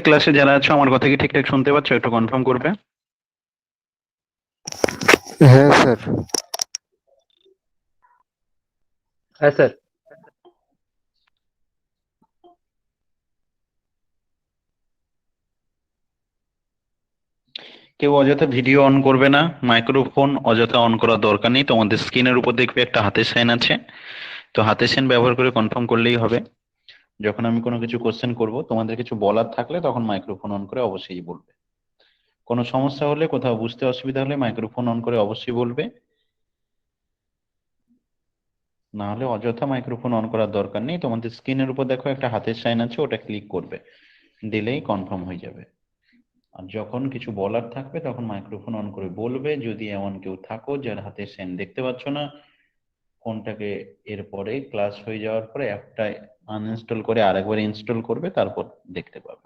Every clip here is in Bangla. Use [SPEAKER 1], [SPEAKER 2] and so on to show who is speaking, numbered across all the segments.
[SPEAKER 1] ক্লাসে যারা আছো আমার কথা কি ঠিকঠাক শুনতে পাচ্ছ? একটু কনফার্ম করবে।
[SPEAKER 2] হ্যাঁ স্যার।
[SPEAKER 3] হ্যাঁ স্যার।
[SPEAKER 1] কেউ অযথা ভিডিও অন করবে না, মাইক্রোফোন অযথা অন করার দরকার নেই। তোমাদের স্ক্রিনের উপর দেখবে একটা হাতের সাইন আছে, তো হাতের সাইন ব্যবহার করে কনফার্ম করলেই হবে। যখন আমি কোনো কিছু কোশ্চেন করব, তোমাদের কিছু বলার থাকলে তখন মাইক্রোফোন অন করে অবশ্যই বলবে। কোনো সমস্যা হলে, কোথাও বুঝতে অসুবিধা হলে মাইক্রোফোন অন করে অবশ্যই বলবে, না হলে অযথা মাইক্রোফোন অন করার দরকার নেই। তোমাদের স্ক্রিনের উপর দেখো একটা হাতের সাইন আছে, ওটা ক্লিক করবে, দিলেই কনফার্ম হয়ে যাবে। আর যখন কিছু বলার থাকবে তখন মাইক্রোফোন অন করে বলবে। যদি এমন কেউ থাকো যার হাতে সেন দেখতে পাচ্ছ না, ফোনটাকে এরপরে ক্লাস হয়ে যাওয়ার পরে অ্যাপটা আনইনস্টল করে আরেকবার ইনস্টল করবে, তারপর দেখতে পাবে।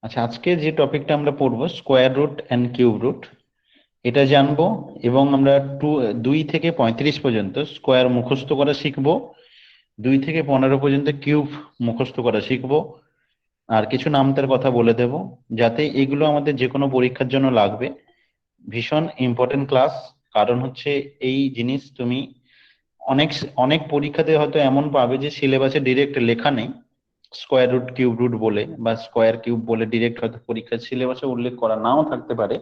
[SPEAKER 1] আচ্ছা, আজকে যে টপিকটা আমরা পড়বো square root and cube root, এটা জানবো। এবং আমরা 2 থেকে 35 পর্যন্ত স্কোয়ার মুখস্থ করা শিখবো, 2 থেকে 15 পর্যন্ত কিউব মুখস্থ করা শিখবো। আর কিছু নামতার কথা বলে দেব, যাতে এগুলো আমাদের যে কোনো পরীক্ষার জন্য লাগবে। ভীষণ ইম্পর্টেন্ট ক্লাস। কারণ হচ্ছে এই জিনিস তুমি অনেক অনেক পরীক্ষাতে হয়তো এমন পাবে যে সিলেবাসে ডিরেক্ট লেখা নেই স্কোয়ার রুট কিউব রুট বলে, বা স্কোয়ার কিউব বলে ডিরেক্ট হয়তো পরীক্ষার সিলেবাসে উল্লেখ করা নাও থাকতে পারে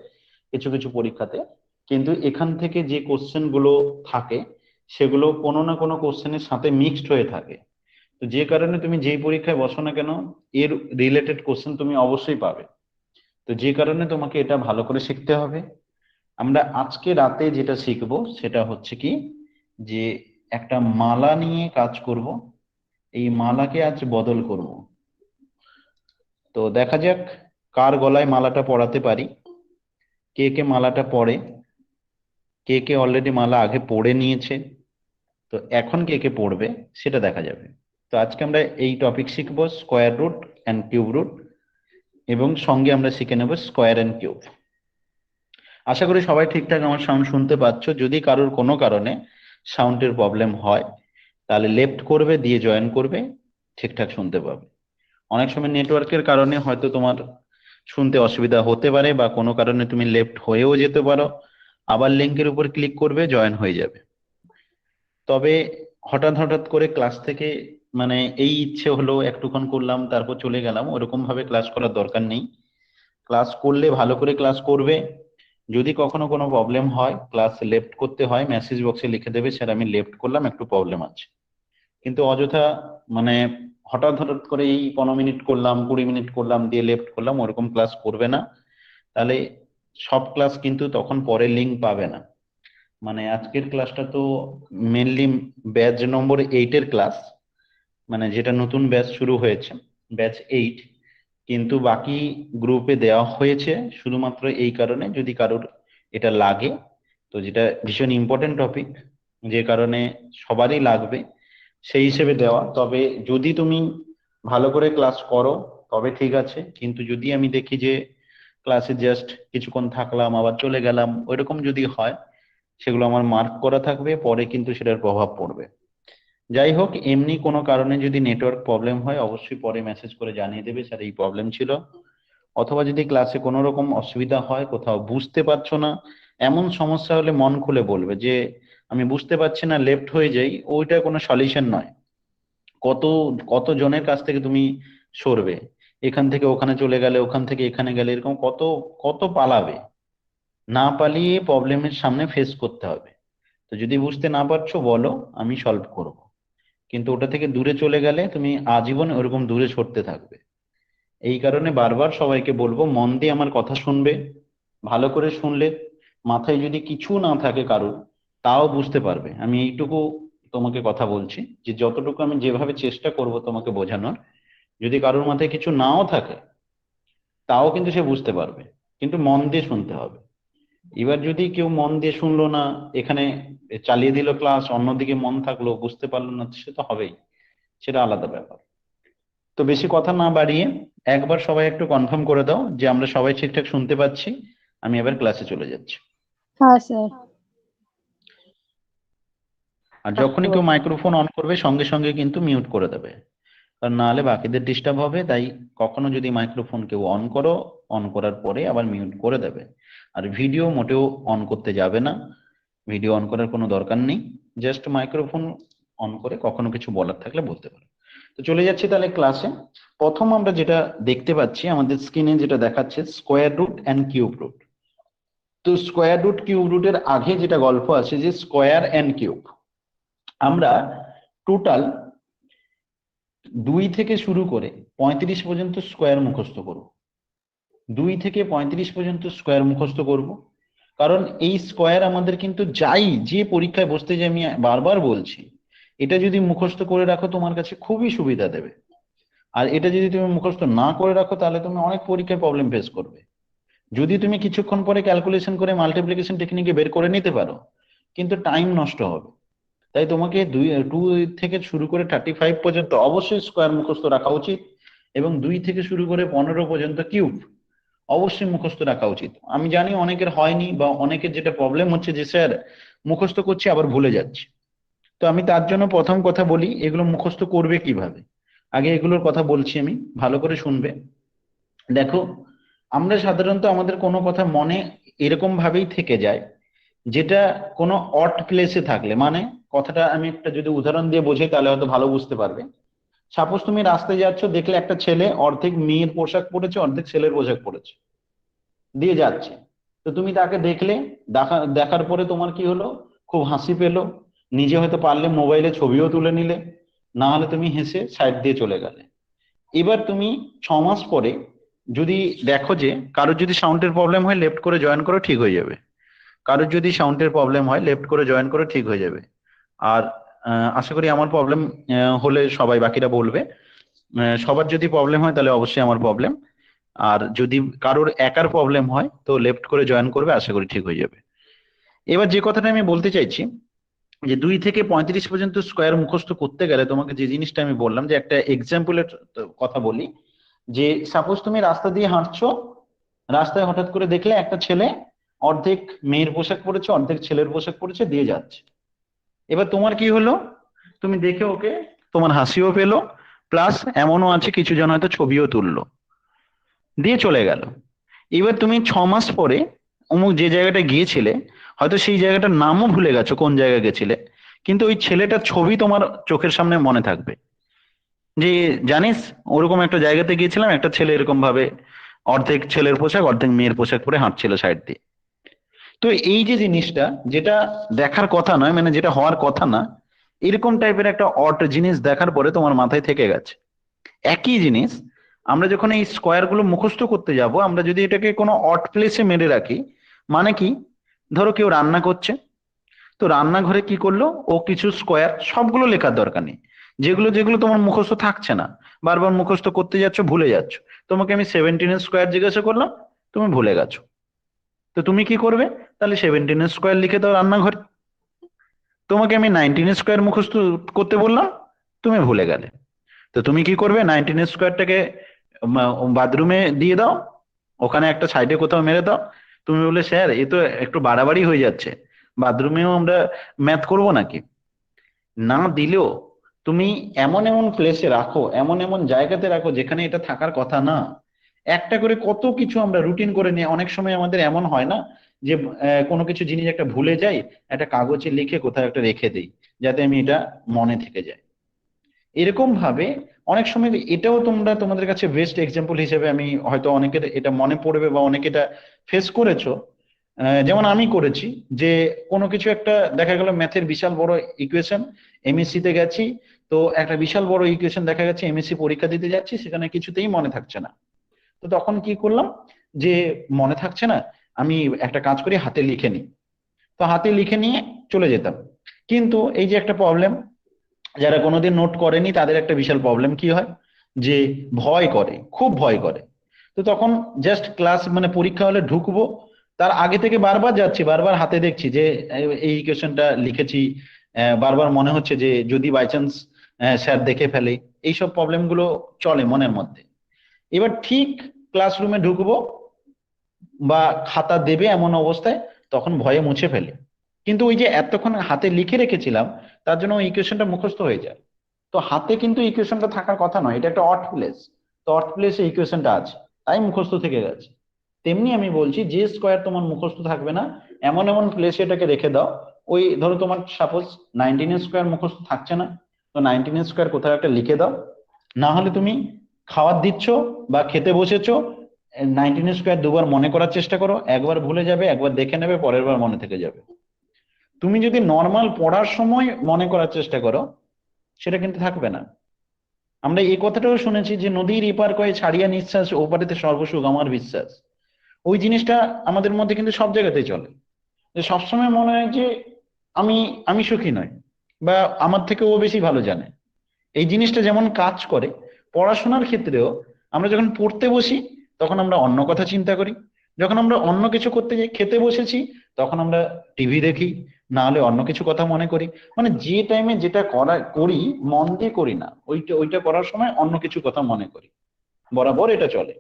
[SPEAKER 1] কিছু কিছু পরীক্ষাতে। কিন্তু এখান থেকে যে কোশ্চেন গুলো থাকে সেগুলো কোনো না কোনো কোশ্চেনের সাথে মিক্সড হয়ে থাকে। তো যে কারণে তুমি যেই পরীক্ষায় বসো না কেন, এর রিলেটেড কোশ্চেন তুমি অবশ্যই পাবে। তো যে কারণে তোমাকে এটা ভালো করে শিখতে হবে। আমরা আজকে রাতে যেটা শিখবো সেটা হচ্ছে কি, যে একটা মালা নিয়ে কাজ করব। এই মালাকে আজ বদল করব। তো দেখা যাক কার গলায় মালাটা পরাতে পারি, কে কে মালাটা পরে, কে কে অলরেডি মালা আগে পরে নিয়েছে, তো এখন কে কে পড়বে সেটা দেখা যাবে। তো আজকে আমরা এই টপিক শিখবো square root and cube root, এবং সঙ্গে আমরা শিখে নেব স্কোয়ার অ্যান্ড কিউব। আশা করি সবাই ঠিকঠাক আমার সাউন্ড শুনতে পাচ্ছ। যদি কারোর কোনো কারণে সাউন্ডের প্রবলেম হয় তাহলে লেফট করবে, দিয়ে জয়েন করবে, ঠিকঠাক শুনতে পাবে। অনেক সময় নেটওয়ার্কের কারণে হয়তো তোমার শুনতে অসুবিধা হতে পারে, বা কোনো কারণে তুমি লেফট হয়েও যেতে পারো, আবার লিঙ্কের উপর ক্লিক করবে, জয়েন হয়ে যাবে। তবে হঠাৎ হঠাৎ করে ক্লাস থেকে মানে এই ইচ্ছে হলো একটুক্ষণ করলাম তারপর চলে গেলাম, ওরকম ভাবে ক্লাস করার দরকার নেই। ক্লাস করলে ভালো করে ক্লাস করবে। যদি কখনো কোনো প্রবলেম হয়, ক্লাস লেফট করতে হয়, মেসেজ বক্সে লিখে দেবে স্যার আমি লেফট করলাম, একটু প্রবলেম আছে। কিন্তু অযথা মানে হঠাৎ হঠাৎ করে এই 15 মিনিট করলাম, 20 মিনিট করলাম, দিয়ে লেফট করলাম, ওরকম ক্লাস করবে না। তাহলে সব ক্লাস কিন্তু তখন পরে লিঙ্ক পাবে না। মানে আজকের ক্লাসটা তো মেনলি ব্যাচ নম্বর 8-এর ক্লাস, মানে যেটা নতুন ব্যাচ শুরু হয়েছে, ব্যাচ 8। কিন্তু বাকি গ্রুপে দেওয়া হয়েছে শুধুমাত্র এই কারণে যদি কারোর এটা লাগে, তো যেটা ভীষণ ইম্পর্টেন্ট টপিক, যে কারণে সবারই লাগবে সেই হিসেবে দেওয়া। তবে যদি তুমি ভালো করে ক্লাস করো তবে ঠিক আছে, কিন্তু যদি আমি দেখি যে ক্লাসে জাস্ট কিছুক্ষণ থাকলাম আবার চলে গেলাম, ওইরকম যদি হয়, সেগুলো আমার মার্ক করা থাকবে, পরে কিন্তু সেটার প্রভাব পড়বে। যাই হোক, এমনি কোনো কারণে যদি নেটওয়ার্ক প্রবলেম হয় অবশ্যই পরে মেসেজ করে জানিয়ে দেবে স্যার এই প্রবলেম ছিল। অথবা যদি ক্লাসে কোনো রকম অসুবিধা হয়, কোথাও বুঝতে পারছো না, এমন সমস্যা হলে মন খুলে বলবে যে আমি বুঝতে পারছি না, লেফট হয়ে যাই, ওইটা কোনো সলিউশন নয়। কত কত জনের কাছ থেকে তুমি সরবে, এখান থেকে ওখানে চলে গেলে, ওখান থেকে এখানে গেলে, এরকম কত কত পালাবে। না পালিয়ে প্রবলেমের সামনে ফেস করতে হবে। তো যদি বুঝতে না পারছো বলো, আমি সলভ করব। কিন্তু ওটা থেকে দূরে চলে গেলে তুমি আজীবন ওরকম দূরে সরতে থাকবে। এই কারণে বারবার সবাইকে বলবো মন দিয়ে আমার কথা শুনবে। ভালো করে শুনলে মাথায় যদি কিছু না থাকে কারোর, তাও বুঝতে পারবে। আমি এইটুকু তোমাকে কথা বলছি যে যতটুকু আমি যেভাবে চেষ্টা করব তোমাকে বোঝানোর, যদি কারোর মাথায় কিছু নাও থাকে তাও কিন্তু সে বুঝতে পারবে। কিন্তু মন দিয়ে শুনতে হবে। এবার যদি কেউ মন দিয়ে শুনলো না, এখানে চালিয়ে দিল ক্লাস, অন্যদিকে মন থাকলো, বুঝতে পারলো না, সে তো হবেই, সেটা আলাদা ব্যাপার। তো বেশি কথা না বাড়িয়ে একবার সবাই একটু কনফার্ম করে দাও যে আমরা সবাই ঠিকঠাক শুনতে পাচ্ছি। আমি এবার ক্লাসে চলে যাচ্ছি।
[SPEAKER 4] হ্যাঁ স্যার।
[SPEAKER 1] আর
[SPEAKER 3] আচ্ছা
[SPEAKER 1] যখনই কেউ মাইক্রোফোন অন করবে সঙ্গে সঙ্গে কিন্তু মিউট করে দেবে, কারণ না হলে বাকিদের ডিস্টার্ব হবে। তাই কখনো যদি মাইক্রোফোন কেউ অন করো, অন করার পরে আবার মিউট করে দেবে। আর ভিডিও মোটেও অন করতে যাবে না, ভিডিও অন করার কোনো দরকার নেই। জাস্ট মাইক্রোফোন অন করে কখনো কিছু বলার থাকলে বলতে পারো। তো চলে যাচ্ছি তাহলে ক্লাসে। প্রথম আমরা যেটা দেখতে পাচ্ছি আমাদের স্ক্রিনে যেটা দেখাচ্ছে square root and cube root. তো স্কোয়ার রুট কিউব রুটের আগে যেটা গল্প আছে যে স্কোয়ার অ্যান্ড কিউব, আমরা টোটাল 2 থেকে শুরু করে 35 পর্যন্ত স্কোয়ার মুখস্থ করব। 2 থেকে 35 পর্যন্ত স্কোয়ার মুখস্থ করব, কারণ এই স্কোয়ার আমাদের কিন্তু যাই যে পরীক্ষায় বসতে যে আমি বারবার বলছি, এটা যদি মুখস্থ করে রাখো তোমার কাছে খুবই সুবিধা দেবে। আর এটা যদি তুমি মুখস্থ না করে রাখো তাহলে তুমি অনেক পরীক্ষায় প্রবলেম ফেস করবে। যদি তুমি কিছুক্ষণ পরে ক্যালকুলেশন করে মাল্টিপ্লিকেশন টেকনিকে বের করে নিতে পারো, কিন্তু টাইম নষ্ট হবে। তাই তোমাকে 2 থেকে শুরু করে 35 পর্যন্ত অবশ্যই স্কোয়ার মুখস্থ রাখা উচিত, এবং 2 থেকে শুরু করে 15 পর্যন্ত কিউব অবশ্যই মুখস্থ রাখা উচিত। আমি জানি অনেকের হয়নি, বা অনেকের যেটা প্রবলেম হচ্ছে যে স্যার মুখস্থ করছি আবার ভুলে যাচ্ছি। তো আমি তার জন্য প্রথম কথা বলি, এগুলো মুখস্থ করবে কিভাবে। আগে এগুলোর কথা বলছি, আমি ভালো করে শুনবে। দেখো, আমরা সাধারণত আমাদের কোনো কথা মনে এরকম ভাবেই থেকে যায়, যেটা কোনো অড প্লেসে থাকলে, মানে কথাটা আমি একটা যদি উদাহরণ দিয়ে বোঝাই তাহলে হয়তো ভালো বুঝতে পারবে। সাপোজ তুমি রাস্তায় যাচ্ছ, দেখলে একটা ছেলে অর্ধেক মেয়ের পোশাক পরেছে অর্ধেক ছেলের পোশাক পরেছে, দিয়ে যাচ্ছে। তো তুমি তাকে দেখলে, দেখার পরে তোমার কি হলো, খুব হাসি পেলো, নিজে হয়তো পারলে মোবাইলে ছবিও তুলে নিলে, না হলে তুমি হেসে সাইড দিয়ে চলে গেলে। এবার তুমি 6 মাস পরে যদি দেখো যে কারোর যদি সাউন্ডের প্রবলেম হয় লেফট করে জয়েন করো, ঠিক হয়ে যাবে। কারোর যদি সাউন্ডের প্রবলেম হয় লেফট করে জয়েন করে ঠিক হয়ে যাবে। আর আশা করি আমার প্রবলেম হলে সবাই বাকিরা বলবে। সবার যদি প্রবলেম হয় তাহলে অবশ্যই আমার প্রবলেম। আর যদি কারোর একার প্রবলেম হয় তো লেফট করে জয়েন করবে, আশা করি ঠিক হয়ে যাবে। এবার যে কথাটা আমি বলতে চাইছি, যে 2 থেকে 35 পর্যন্ত স্কোয়ার মুখস্থ করতে গেলে তোমাকে যে জিনিসটা আমি বললাম, যে একটা এক্সাম্পলের কথা বলি। যে সাপোজ তুমি রাস্তা দিয়ে হাঁটছো, রাস্তায় হঠাৎ করে দেখলে একটা ছেলে অর্ধেক মেয়ের পোশাক পরেছে অর্ধেক ছেলের পোশাক পরেছে, দিয়ে যাচ্ছে। এবার তোমার কি হলো, তুমি দেখে ওকে, তোমার হাসিও পেলো, প্লাস এমনও আছে কিছু জন হয়তো ছবিও তুললো, দিয়ে চলে গেল। এবার তুমি 6 মাস পরে অমুক যে জায়গাটা গিয়েছিলে, হয়তো সেই জায়গাটার নামও ভুলে গেছো কোন জায়গায় গেছিলে, কিন্তু ওই ছেলেটার ছবি তোমার চোখের সামনে মনে থাকবে। যে জানিস, ওরকম একটা জায়গাতে গিয়েছিলাম, একটা ছেলে এরকম ভাবে অর্ধেক ছেলের পোশাক অর্ধেক মেয়ের পোশাক পরে হাঁটছিল সাইড দিয়ে। তো এই যে জিনিসটা, যেটা দেখার কথা নয়, মানে যেটা হওয়ার কথা না, এরকম টাইপের একটা অড জিনিস দেখার পরে তোমার মাথায় থেকে গেছে। একই জিনিস আমরা যখন এই স্কোয়ার গুলো মুখস্থ করতে যাব, আমরা যদি এটাকে কোনো অড প্লেসে মেরে রাখি, মানে কি, ধরো কেউ রান্না করছে, তো রান্নাঘরে কি করলো, ও কিছু স্কোয়ার, সবগুলো লেখার দরকার নেই, যেগুলো যেগুলো তোমার মুখস্থ থাকছে না, বারবার মুখস্থ করতে যাচ্ছ ভুলে যাচ্ছ। তোমাকে আমি 17 স্কোয়ার জিজ্ঞাসা করলাম, তুমি ভুলে গেছো, তো তুমি কি করবে, তাহলে 17 স্কোয়ার লিখে দাও রান্নাঘরে। তোমাকে আমি 19 স্কোয়ার মুখস্থ করতে বললাম, তুমি ভুলে গেলে, তো তুমি কি করবে, 19 স্কোয়ারটাকে বাথরুমে দিয়ে দাও, ওখানে একটা সাইডে কোথাও মেরে দাও। তুমি বলে স্যার এ তো একটু বাড়াবাড়ি হয়ে যাচ্ছে, বাথরুমেও আমরা ম্যাথ করব নাকি। না দিলেও তুমি এমন এমন প্লেসে রাখো, এমন এমন জায়গাতে রাখো যেখানে এটা থাকার কথা না। একটা করে কত কিছু আমরা রুটিন করে নিয়ে, অনেক সময় আমাদের এমন হয় না যে কোনো কিছু জিনিস একটা ভুলে যাই, একটা কাগজে লিখে কোথাও একটা রেখে দেই যাতে আমি এটা মনে থেকে যায়। এরকম ভাবে অনেক সময় এটাও তোমরা তোমাদের কাছে বেস্ট এক্সাম্পল হিসেবে আমি হয়তো অনেকের এটা মনে পড়বে বা অনেকে এটা ফেস করেছো। যেমন আমি করেছি, যে কোনো কিছু একটা দেখা গেল ম্যাথের বিশাল বড় ইকুয়েশন, এমএসসি তে গেছি, তো একটা বিশাল বড় ইকুয়েশন দেখা গেছে এমএসসি পরীক্ষা দিতে যাচ্ছি, সেখানে কিছুতেই মনে থাকছে না। তো তখন কি করলাম, যে মনে থাকছে না, আমি একটা কাজ করি হাতে লিখে নিই। তো হাতে লিখে নিয়ে চলে যেতাম। কিন্তু এই যে একটা প্রবলেম, যারা কোনোদিন নোট করেনি তাদের একটা বিশাল প্রবলেম কি হয়, যে ভয় করে, খুব ভয় করে। তো তখন জাস্ট ক্লাস মানে পরীক্ষা হলে ঢুকবো, তার আগে থেকে বারবার যাচ্ছি, বারবার হাতে দেখছি যে এই ইকুয়েশনটা লিখেছি, বারবার মনে হচ্ছে যে যদি বাই চান্স স্যার দেখে ফেলে, এইসব প্রবলেম গুলো চলে মনের মধ্যে। এবার ঠিক ক্লাসরুমে ঢুকবো বা খাতা দেবে এমন অবস্থায়, তখন ভয়ে মুছে ফেলে। কিন্তু ওই যে এতক্ষণ হাতে লিখে রেখেছিলাম, তার জন্য ওই ইকুয়েশনটা মুখস্থ হয়ে যায়। তো হাতে কিন্তু ইকুয়েশনটা থাকার কথা নয়, এটা একটা অড প্লেস। তো অড প্লেসে ইকুয়েশনটা আছে, তাই মুখস্থ থেকে গেছে। তেমনি আমি বলছি, যে স্কোয়ার তোমার মুখস্থ থাকবে না, এমন এমন প্লেসে এটাকে রেখে দাও। ওই ধরো তোমার সাপোজ 19 স্কোয়ার মুখস্থ থাকছে না, তো 19 স্কোয়ার কোথাও একটা লিখে দাও। না হলে তুমি খাবার দিচ্ছ বা খেতে বসেছো, 19 স্কোয়ার দুবার মনে করার চেষ্টা করো, একবার ভুলে যাবে, একবার দেখে নেবে, পরের বার মনে থেকে যাবে। তুমি যদি নর্মাল পড়ার সময় মনে করার চেষ্টা করো, সেটা কিন্তু থাকবে না। আমরা এই কথাটাও শুনেছি যে নদীর এপার কয়ে ছাড়িয়া নিঃশ্বাস, ওপারেতে সর্বসুখ আমার বিশ্বাস। ওই জিনিসটা আমাদের মধ্যে কিন্তু সব জায়গাতেই চলে, যে সবসময় মনে হয় যে আমি আমি সুখী নই, বা আমার থেকে ও বেশি ভালো জানে। এই জিনিসটা যেমন কাজ করে পড়াশোনার ক্ষেত্রেও, আমরা যখন পড়তে বসি তখন আমরা অন্য কথা চিন্তা করি, যখন আমরা অন্য কিছু করতে যাই, খেতে বসেছি তখন আমরা টিভি দেখি, না হলে অন্য কিছু কথা মনে করি। মানে যে টাইমে যেটা করি মন দিয়ে করি না, ওইটা ওইটা করার সময় অন্য কিছু কথা মনে করি। বরাবর এটা চলে।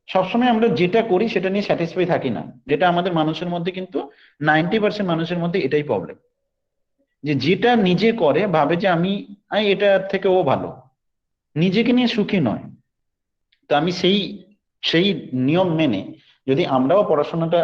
[SPEAKER 1] সবসময় আমরা যেটা করি সেটা নিয়ে স্যাটিসফাই থাকি না, যেটা আমাদের মানুষের মধ্যে কিন্তু 90% মানুষের মধ্যে এটাই প্রবলেম। যে যেটা নিজে করে ভাবে যে আমি এটার থেকে ও ভালো, নিজেকে নিয়ে সুখী নয়। তো আমি সেই সেই নিয়ম মেনে যদি আমরাও পড়াশোনাটা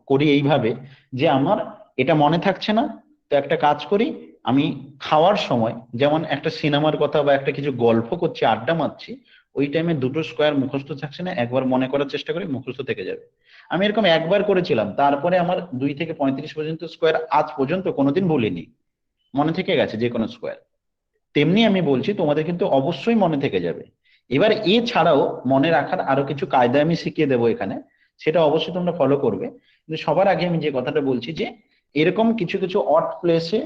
[SPEAKER 1] করি এইভাবে, যে আমার এটা মনে থাকছে না, তো একটা কাজ করি, আমি খাওয়ার সময় যেমন একটা সিনেমার কথা বা একটা কিছু গল্প করছি, আড্ডা মারছি, ওই টাইমে দুটো স্কোয়ার মুখস্থ থাকছে না, একবার মনে করার চেষ্টা করি, মুখস্থ থেকে যাবে। আমি এরকম একবার করেছিলাম, তারপরে আমার 2 থেকে 35 পর্যন্ত স্কোয়ার আজ পর্যন্ত কোনোদিন ভুলিনি, মনে থেকে গেছে যে কোনো স্কোয়ার। তেমনি আমি বলছি তোমাদের কিন্তু অবশ্যই মনে থেকে যাবে। এবার এছাড়াও মনে রাখার আরো কিছু কায়দা আমি শিখিয়ে দেবো এখানে, সেটা অবশ্যই তোমরা ফলো করবে। কিন্তু সবার আগে আমি যে কথাটা বলছি, যে এরকম কিছু কিছু অড প্লেসে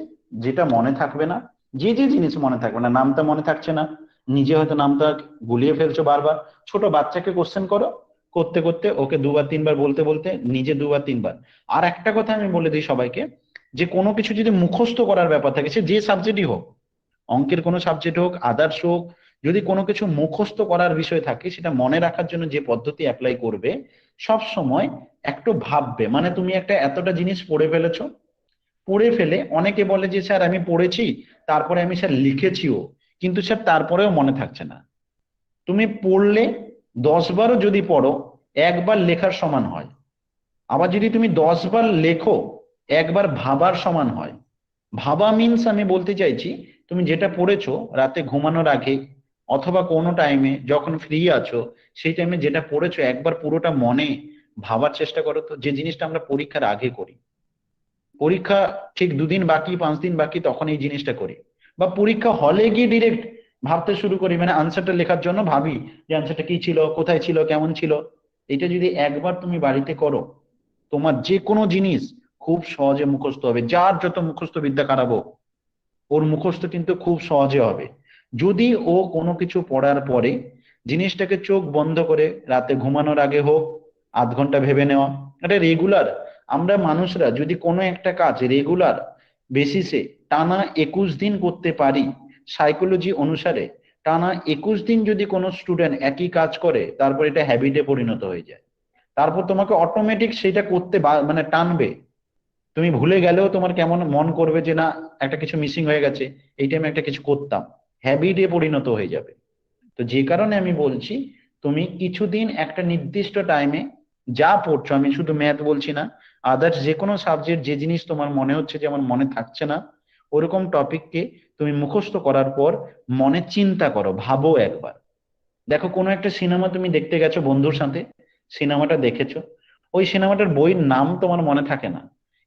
[SPEAKER 1] যেটা মনে থাকবে না, যে যে জিনিস মনে থাকবে না, নামটা মনে থাকছে না, নিজে হয়তো নামটা গুলিয়ে ফেলছো বারবার। ছোট বাচ্চাকে কোশ্চেন করো, করতে করতে ওকে দুবার তিনবার বলতে বলতে নিজে দুবার তিনবার। আর একটা কথা আমি বলে দিই সবাইকে, যে কোনো কিছু যদি মুখস্থ করার ব্যাপার থাকে, সে যে সাবজেক্টই হোক, অঙ্কের কোনো সাবজেক্ট হোক, আদার্স হোক, যদি কোনো কিছু মুখস্থ করার বিষয় থাকে, সেটা মনে রাখার জন্য যে পদ্ধতি অ্যাপ্লাই করবে, সব সময় একটু ভাববে। মানে তুমি একটা এতটা জিনিস পড়ে ফেলেছো, পড়ে ফেলে অনেকে বলে যে স্যার আমি পড়েছি, তারপরে আমি স্যার লিখেছিও, কিন্তু স্যার তারপরেও মনে থাকছে না। তুমি পড়লে 10 বারও যদি পড়ো, একবার লেখার সমান হয়। আবার যদি তুমি 10 বার লেখো, একবার ভাবার সমান হয়। ভাবা মিন্স আমি বলতে চাইছি, তুমি যেটা পড়েছো রাতে ঘুমানোর আগে অথবা কোনো টাইমে যখন ফ্রি আছো, সেই টাইমে যেটা পড়েছো একবার পুরোটা মনে ভাবার চেষ্টা করো। তো যে জিনিসটা আমরা পরীক্ষার আগে করি, পরীক্ষা ঠিক 2 দিন বাকি 5 দিন বাকি তখন এই জিনিসটা করি, বা পরীক্ষা হলে গিয়ে ডিরেক্ট ভাবতে শুরু করি, মানে আনসারটা লেখার জন্য ভাবি যে আনসারটা কি ছিল, কোথায় ছিল, কেমন ছিল। এটা যদি একবার তুমি বাড়িতে করো, তোমার যে কোনো জিনিস খুব সহজে মুখস্থ হবে। যার যত মুখস্থ বিদ্যা খারাপ হোক, ওর মুখস্থ কিন্তু খুব সহজে হবে। যদি ও কোনো কিছু পড়ার পরে জিনিসটাকে চোখ বন্ধ করে রাতে ঘুমানোর আগে হোক, 0.5 ঘন্টা ভেবে নেওয়া। এটা রেগুলার, আমরা মানুষরা যদি কোনো একটা কাজ রেগুলার বেসিসে টানা 21 দিন করতে পারি, সাইকোলজি অনুসারে টানা 21 দিন যদি কোনো স্টুডেন্ট একই কাজ করে, তারপর এটা হ্যাবিটে পরিণত হয়ে যায়। তারপর তোমাকে অটোমেটিক সেটা করতে মানে টানবে। তুমি ভুলে গেলেও তোমার কেমন মন করবে যে না, একটা কিছু মিসিং হয়ে গেছে, এই টাইমে একটা কিছু করতাম, হ্যাবিটে পরিণত হয়ে যাবে। তো যে কারণে আমি বলছি, তুমি কিছুদিন একটা নির্দিষ্ট টাইমে যা পড়ছো, আমি শুধু ম্যাথ বলছি না, আদার্স যে কোনো সাবজেক্ট, যে জিনিস তোমার মনে হচ্ছে যে আমার মনে থাকছে না, ওরকম টপিককে তুমি মুখস্থ করার পর মনে চিন্তা করো, ভাবো একবার। দেখো কোনো একটা সিনেমা তুমি দেখতে গেছো বন্ধুর সাথে, সিনেমাটা দেখেছো, ওই সিনেমাটার বইয়ের নাম তোমার মনে থাকে না,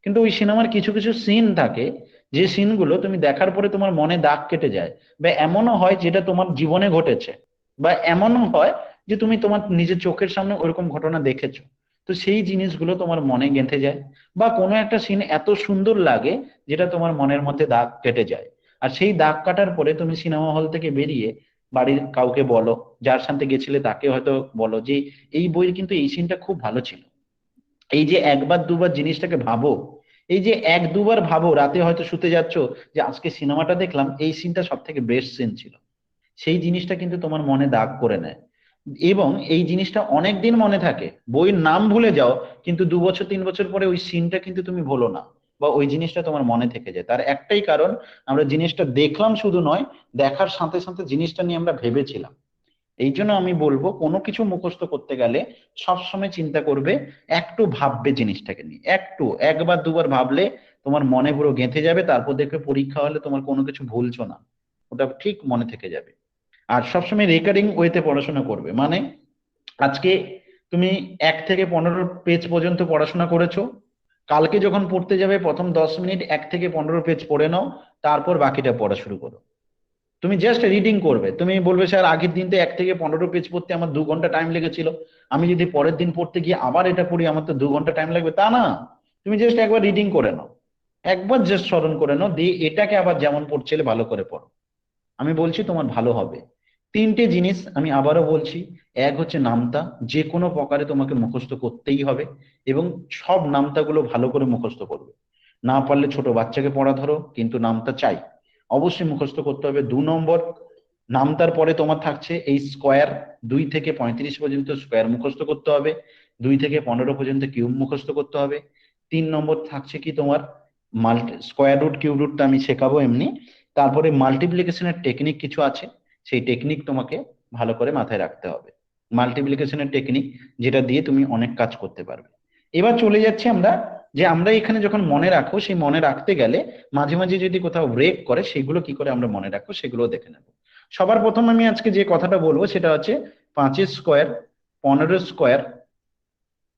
[SPEAKER 1] কিন্তু ওই সিনেমার কিছু কিছু সিন থাকে, যে সিনগুলো তুমি দেখার পরে তোমার মনে দাগ কেটে যায়। বা এমনও হয় যেটা তোমার জীবনে ঘটেছে, বা এমনও হয় যে তুমি তোমার নিজের চোখের সামনে ওরকম ঘটনা দেখেছো। তো সেই জিনিসগুলো তোমার মনে গেঁথে যায়। বা কোনো একটা সিন এত সুন্দর লাগে, যেটা তোমার মনের মধ্যে দাগ কেটে যায়। আর সেই দাগ কাটার পরে তুমি সিনেমা হল থেকে বেরিয়ে বাড়ির কাউকে বলো, যার সাথে গেছিলে তাকে হয়তো বলো যে এই বইয়ের কিন্তু এই সিনটা খুব ভালো ছিল। এই যে একবার দুবার জিনিসটাকে ভাবো, এই যে 1-2 বার ভাবো, রাতে হয়তো শুতে যাচ্ছ, যে আজকে সিনেমাটা দেখলাম, এই সিনটা সব থেকে বেস্ট সিন ছিল। সেই জিনিসটা কিন্তু তোমার মনে দাগ করে নেয়। এবং এই জিনিসটা অনেক দিন মনে থাকে। বইয়ের নাম ভুলে যাও, কিন্তু 2 বছর 3 বছর পরে ওই সিনটা কিন্তু তুমি ভুলো না। বা ওই জিনিসটা তোমার মনে থেকে যায়। তার একটাই কারণ, আমরা জিনিসটা দেখলাম শুধু নয়, দেখার সাথে সাথে জিনিসটা নিয়ে আমরা ভেবেছিলাম। এই জন্য আমি বলবো কোনো কিছু মুখস্থ করতে গেলে সবসময় চিন্তা করবে, একটু ভাববে জিনিসটাকে নিয়ে, একটু একবার দুবার ভাবলে তোমার মনে পুরো গেঁথে যাবে। তারপর দেখবে পরীক্ষা হলে তোমার কোনো কিছু ভুলছো না, ওটা ঠিক মনে থেকে যাবে। আর সবসময় রেকারিং ওয়েতে পড়াশোনা করবে, মানে আজকে তুমি 1 থেকে 15 পেজ পর্যন্ত পড়াশোনা করেছো, কালকে যখন পড়তে যাবে প্রথম 10 মিনিট 1 থেকে 15 পেজ পড়ে নাও, তারপর বাকিটা পড়া শুরু করো। তুমি জাস্ট রিডিং করবে, তুমি বলবে স্যার আগের দিন তো 1 থেকে 15 পেজ পড়তে আমার 2 ঘন্টা টাইম লেগেছিল, আমি যদি পরের দিন পড়তে গিয়ে আবার এটা পড়ি আমার তো 2 ঘন্টা টাইম লাগবে, তা না। তুমি জাস্ট একবার রিডিং করে নাও, একবার জাস্ট স্মরণ করে নাও, দিয়ে এটাকে আবার যেমন পড়ছিলে ভালো করে পড়ো। আমি বলছি তোমার ভালো হবে। 3টে জিনিস আমি আবারও বলছি। এক হচ্ছে নামতা, যে কোনো প্রকারে তোমাকে মুখস্থ করতেই হবে, এবং সব নামতাগুলো ভালো করে মুখস্থ করবে। না পারলে ছোট বাচ্চাকে পড়া ধরো, কিন্তু নামতা চাই, অবশ্যই মুখস্থ করতে হবে। 2 নম্বর, নামতার পরে তোমার থাকছে এই স্কোয়ার, 2 থেকে 35 পর্যন্ত স্কোয়ার মুখস্থ করতে হবে, 2 থেকে 15 পর্যন্ত কিউব মুখস্থ করতে হবে। 3 নম্বর থাকছে কি তোমার মাল্টি স্কোয়ার রুট কিউব রুটটা আমি শেখাবো এমনি। তারপরে মাল্টিপ্লিকেশনের টেকনিক কিছু আছে, সেই টেকনিক তোমাকে ভালো করে মাথায় রাখতে হবে। মাল্টিপ্লিকেশনের টেকনিক, যেটা দিয়ে তুমি অনেক কাজ করতে পারবে। এবার চলে যাচ্ছি আমরা, যে আমরা এখানে যখন মনে রাখো, সেই মনে রাখতে গেলে মাঝে মাঝে যদি কোথাও ব্রেক করে, সেগুলো কি করে আমরা মনে রাখবো সেগুলো দেখে নেবো। সবার প্রথম আমি আজকে যে কথাটা বলবো সেটা হচ্ছে 5 স্কোয়ার, 15 স্কোয়ার,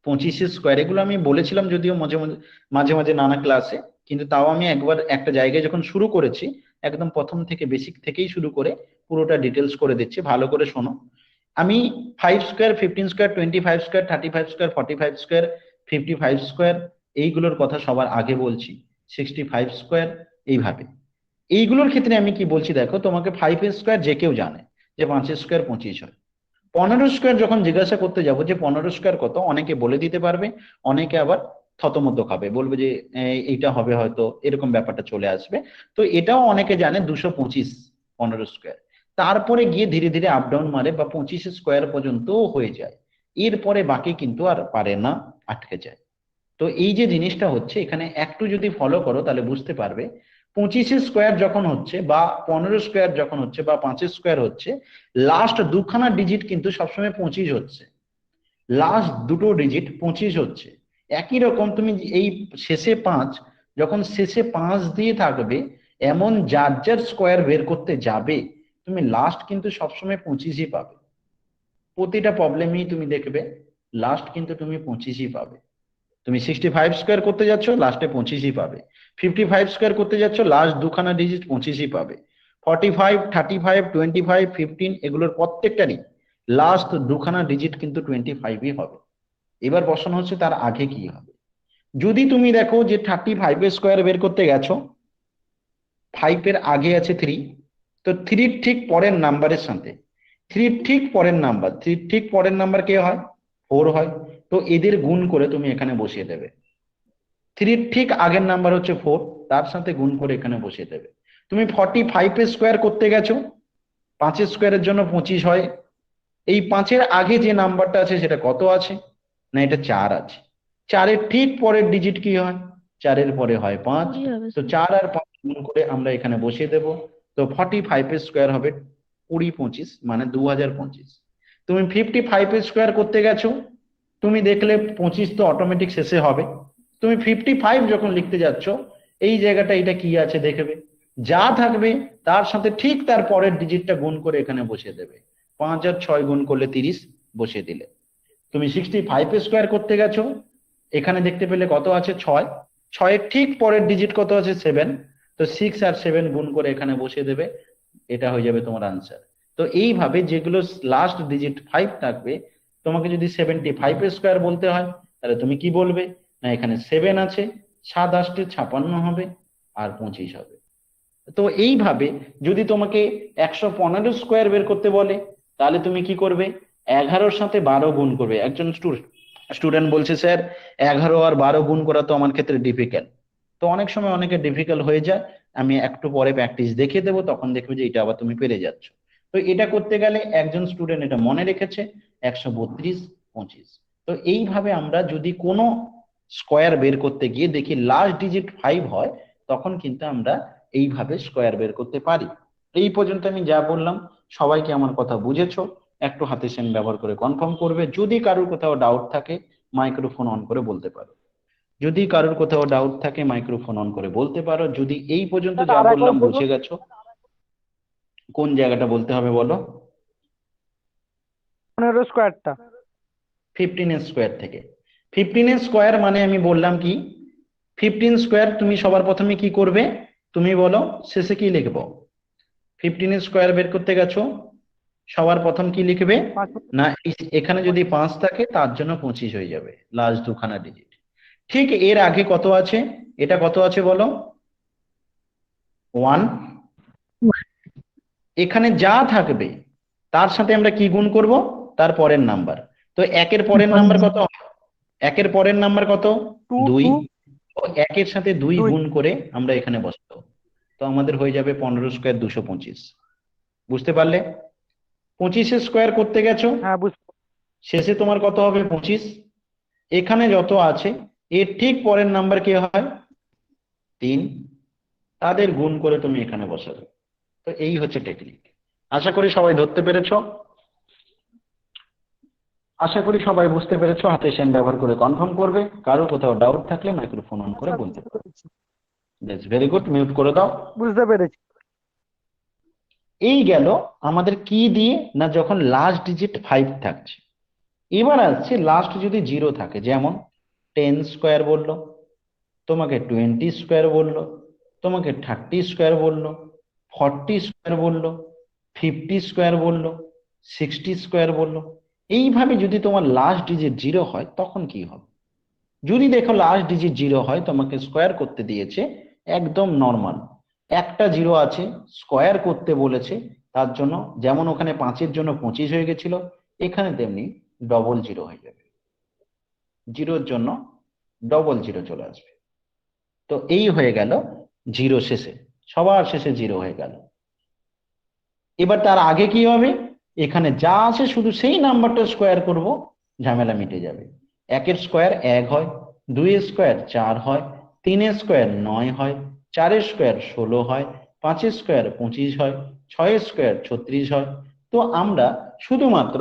[SPEAKER 1] 25 স্কোয়ার, এগুলো আমি বলেছিলাম যদিও মাঝে মাঝে মাঝে মাঝে নানা ক্লাসে, কিন্তু তাও আমি একবার একটা জায়গায় যখন শুরু করেছি, একদম প্রথম থেকে বেসিক থেকেই শুরু করে পুরোটা ডিটেলস করে দিচ্ছি, ভালো করে শোনো। আমি 5 square, 15 square, 25 square, 35 square, 45 square, 55 square, এইগুলোর কথা সবার আগে বলছি। 65 স্কোয়ার, এইভাবে। এইগুলোর ক্ষেত্রে আমি কি বলছি দেখো, তোমাকে 5 স্কোয়ার যে কেউ জানে যে 5 স্কোয়ার 25 হয়। 15 স্কোয়ার যখন জিজ্ঞাসা করতে যাবো যে 15 স্কোয়ার কত, অনেকে বলে দিতে পারবে, অনেকে আবার থতমত খাবে, বলবে যে এইটা হবে হয়তো, এরকম ব্যাপারটা চলে আসবে। তো এটাও অনেকে জানে 225, 15 স্কোয়ার। তারপরে গিয়ে ধীরে ধীরে আপ ডাউন মারে, বা 25 স্কোয়ার পর্যন্ত হয়ে যায়, এরপরে বাকি কিন্তু আর পারে না, আটকে যায়। তো এই যে জিনিসটা হচ্ছে এখানে একটু যদি ফলো করো তাহলে বুঝতে পারবে, 25 স্কোয়ার যখন হচ্ছে, বা 15 স্কোয়ার যখন হচ্ছে, বা 5 স্কোয়ার হচ্ছে, লাস্ট দুখানা ডিজিট কিন্তু সবসময় 25 হচ্ছে, লাস্ট দুটো ডিজিট 25 হচ্ছে। একই রকম তুমি এই শেষে 5, যখন শেষে 5 দিয়ে থাকবে, এমন যার যার স্কোয়ার বের করতে যাবে, তুমি লাস্ট কিন্তু সবসময় 25ই পাবে। প্রতিটা প্রবলেমই তুমি দেখবে লাস্ট কিন্তু তুমি 25ই পাবে। তুমি 65 স্কোয়ার করতে যাচ্ছ, লাস্টে 25ই পাবে। 55 স্কোয়ার করতে যাচ্ছ, লাস্ট দুখানা ডিজিট 25ই পাবে। 45, 35, 25, 15, এগুলোর প্রত্যেকটারই লাস্ট দুখানা ডিজিট কিন্তু 25ই হবে। এবার বসানো হচ্ছে তার আগে কি হবে। যদি তুমি দেখো যে 35 স্কোয়ার বের করতে গেছো, 5 এর আগে আছে 3, তো 3 ঠিক পরের নাম্বারের সাথে, 3 ঠিক পরের নাম্বার, 3 ঠিক পরের নাম্বার কে হয়, 4 হয়। তো এদের গুণ করে তুমি এখানে বসিয়ে দেবে। 3 ঠিক আগের নাম্বার হচ্ছে 4, তার সাথে গুণ করে এখানে বসিয়ে দেবে। তুমি 45 স্কোয়ার করতে গেছো, 5 স্কোয়ারের জন্য 25 হয়। এই 5-এর আগে যে নাম্বারটা আছে সেটা কত আছে, না এটা 4 আছে। 4-এর ঠিক পরের ডিজিট কি হয়, 4-এর পরে হয় 5।
[SPEAKER 2] কুড়ি হবে
[SPEAKER 1] তো
[SPEAKER 2] স্যার।
[SPEAKER 1] 4 আর 5 গুণ করে আমরা এখানে বসিয়ে দেব। তো 45 স্কোয়ার হবে 20, 25, মানে 2025। তুমি 55 স্কোয়ার করতে গেছো, তুমি দেখলে 25 তো অটোমেটিক শেষে হবে। তুমি 55 যখন লিখতে যাচ্ছ, এই জায়গাটা এটা কি আছে দেখবে, যা থাকবে তার সাথে ঠিক তার পরের ডিজিটটা গুণ করে এখানে বসিয়ে দেবে। 5 আর 6 গুণ করলে 30, বসিয়ে দিলে। তুমি 65 স্কোয়ার করতে গেছো, এখানে দেখতে পেলে কত আছে, 6। 6-এর ঠিক পরের ডিজিট কত আছে, 7। তো 6 আর 7 গুণ করে এখানে বসিয়ে দেবে, এটা হয়ে যাবে তোমার আনসার। তো এইভাবে যেগুলো লাস্ট ডিজিট 5 থাকবে, তোমাকে যদি 75 স্কোয়ার বলতে হয়, তাহলে তুমি কি বলবে, না এখানে 7 আছে, 7 8 56 হবে, আর 25 হবে। তো এইভাবে যদি তোমাকে 115 স্কোয়ার বের করতে বলে, তাহলে তুমি কি করবে, 11-র সাথে 12 গুণ করবে। একজন স্টুডেন্ট বলছে স্যার 11 আর 12 গুণ করা তো আমার ক্ষেত্রে ডিফিকাল্ট। তো অনেক সময় অনেকে ডিফিকাল্ট হয়ে যায়, আমি একটু পরে প্র্যাকটিস দেখিয়ে দেবো, তখন দেখবে যে এটা আবার তুমি পেরে যাচ্ছ। তো এটা করতে গেলে একজন স্টুডেন্ট এটা মনে রেখেছে, 132, 25। তো এইভাবে আমরা যদি কোনো স্কোয়ার বের করতে গিয়ে দেখি লাস্ট ডিজিট 5 হয়, তখন কিন্তু আমরা এইভাবে স্কোয়ার বের করতে পারি। এই পর্যন্ত আমি যা বললাম, সবাইকে আমার কথা বুঝেছো? একটু হাতের সাইন ব্যবহার করে কনফার্ম করবে। যদি কারোর কোথাও ডাউট থাকে মাইক্রোফোন অন করে বলতে পারো। যদি কারোর কোথাও ডাউট থাকে মাইক্রোফোন অন করে বলতে পারো। যদি এই পর্যন্ত
[SPEAKER 3] স্যার
[SPEAKER 1] যা
[SPEAKER 3] আর একবার
[SPEAKER 1] বললাম
[SPEAKER 3] বলুন।
[SPEAKER 1] বুঝে গেছো, কোন জায়গাটা বলতে হবে বলো?
[SPEAKER 3] 15 স্কোয়ারটা।
[SPEAKER 1] 15 স্কোয়ার থেকে। 15 স্কোয়ার মানে আমি বললাম কি, 15 স্কোয়ার তুমি সবার প্রথমে কি করবে তুমি বলো, শেষে কি লিখবো? 15 স্কোয়ার বের করতে গেছো, সবার প্রথম কি লিখবে?
[SPEAKER 3] 5।
[SPEAKER 1] না এখানে যদি 5 থাকে তার জন্য 25 হয়ে যাবে, লাস্ট দুখানা ডিজিট। ঠিক এর আগে কত আছে? এটা কত আছে বলো? 1। এখানে যা থাকবে তার সাথে আমরা কি গুণ করব? তার পরের নাম্বার। তো একের পরের নাম্বার কত? একের পরের নাম্বার কত?
[SPEAKER 3] 2
[SPEAKER 1] 2।
[SPEAKER 3] 2
[SPEAKER 1] একের সাথে 2
[SPEAKER 3] 2।
[SPEAKER 1] গুণ করে আমরা এখানে বসাবো। তো আমাদের হয়ে যাবে 15 স্কোয়ার 225। বুঝতে পারলে? 25 স্কোয়ার করতে গেছো,
[SPEAKER 3] হ্যাঁ বুঝতে।
[SPEAKER 1] শেষে তোমার কত হবে? 25। এখানে যত আছে এর ঠিক পরের নাম্বার কি হয়? 3। তাদের গুণ করে তুমি এখানে বসাবে। তো এই হচ্ছে টেকনিক। আশা করি সবাই ধরতে পেরেছো। আশা করি সবাই বুঝতে পেরেছো। হাতের সাইন ব্যবহার করে কনফার্ম করবে। কারো কোথাও ডাউট থাকলে মাইক্রোফোন অন
[SPEAKER 3] হ্যাঁ
[SPEAKER 1] করে
[SPEAKER 3] স্যার
[SPEAKER 1] বলতে
[SPEAKER 3] বুঝতে
[SPEAKER 1] পারো।
[SPEAKER 3] পেরেছি।
[SPEAKER 1] বেশ, ভেরি গুড, মিউট করে দাও।
[SPEAKER 3] বুঝতে পেরেছি।
[SPEAKER 1] এই গেল আমাদের কি দিয়ে না, যখন লাস্ট ডিজিট 5 থাকছে। এবার আসছে লাস্ট যদি 0 থাকে, যেমন 10 স্কোয়ার বললো, তোমাকে 20 স্কোয়ার বললো, তোমাকে 30 স্কোয়ার বললো, 40 স্কোয়ার বললো, 50 স্কোয়ার বললো, 60 স্কোয়ার বললো। এইভাবে যদি তোমার লাস্ট ডিজিট 0 হয় তখন কি হবে? যদি দেখো লাস্ট ডিজিট 0 হয়, তোমাকে স্কোয়ার করতে দিয়েছে একদম নর্মাল, একটা 0 আছে, স্কোয়ার করতে বলেছে, তার জন্য যেমন ওখানে 5-এর জন্য 25 হয়ে গেছিল, এখানে তেমনি ডবল 0 হয়ে যাবে। 0-র জন্য ডবল 0 চলে আসবে। তো এই হয়ে গেল 0 শেষে, সবার শেষে 0 হয়ে গেল। এবার তার আগে কি হবে? এখানে যা আছে শুধু সেই নাম্বারটা স্কোয়ার করব, ঝামেলা মিটে যাবে। 1-এর স্কোয়ার 1 হয়, 2-এর স্কোয়ার 4 হয়, 3-এর স্কোয়ার 9 হয়, 4-এর স্কোয়ার 16 হয়, 5-এর স্কোয়ার 25 হয়, 6-এর স্কোয়ার 36 হয়। তো আমরা শুধুমাত্র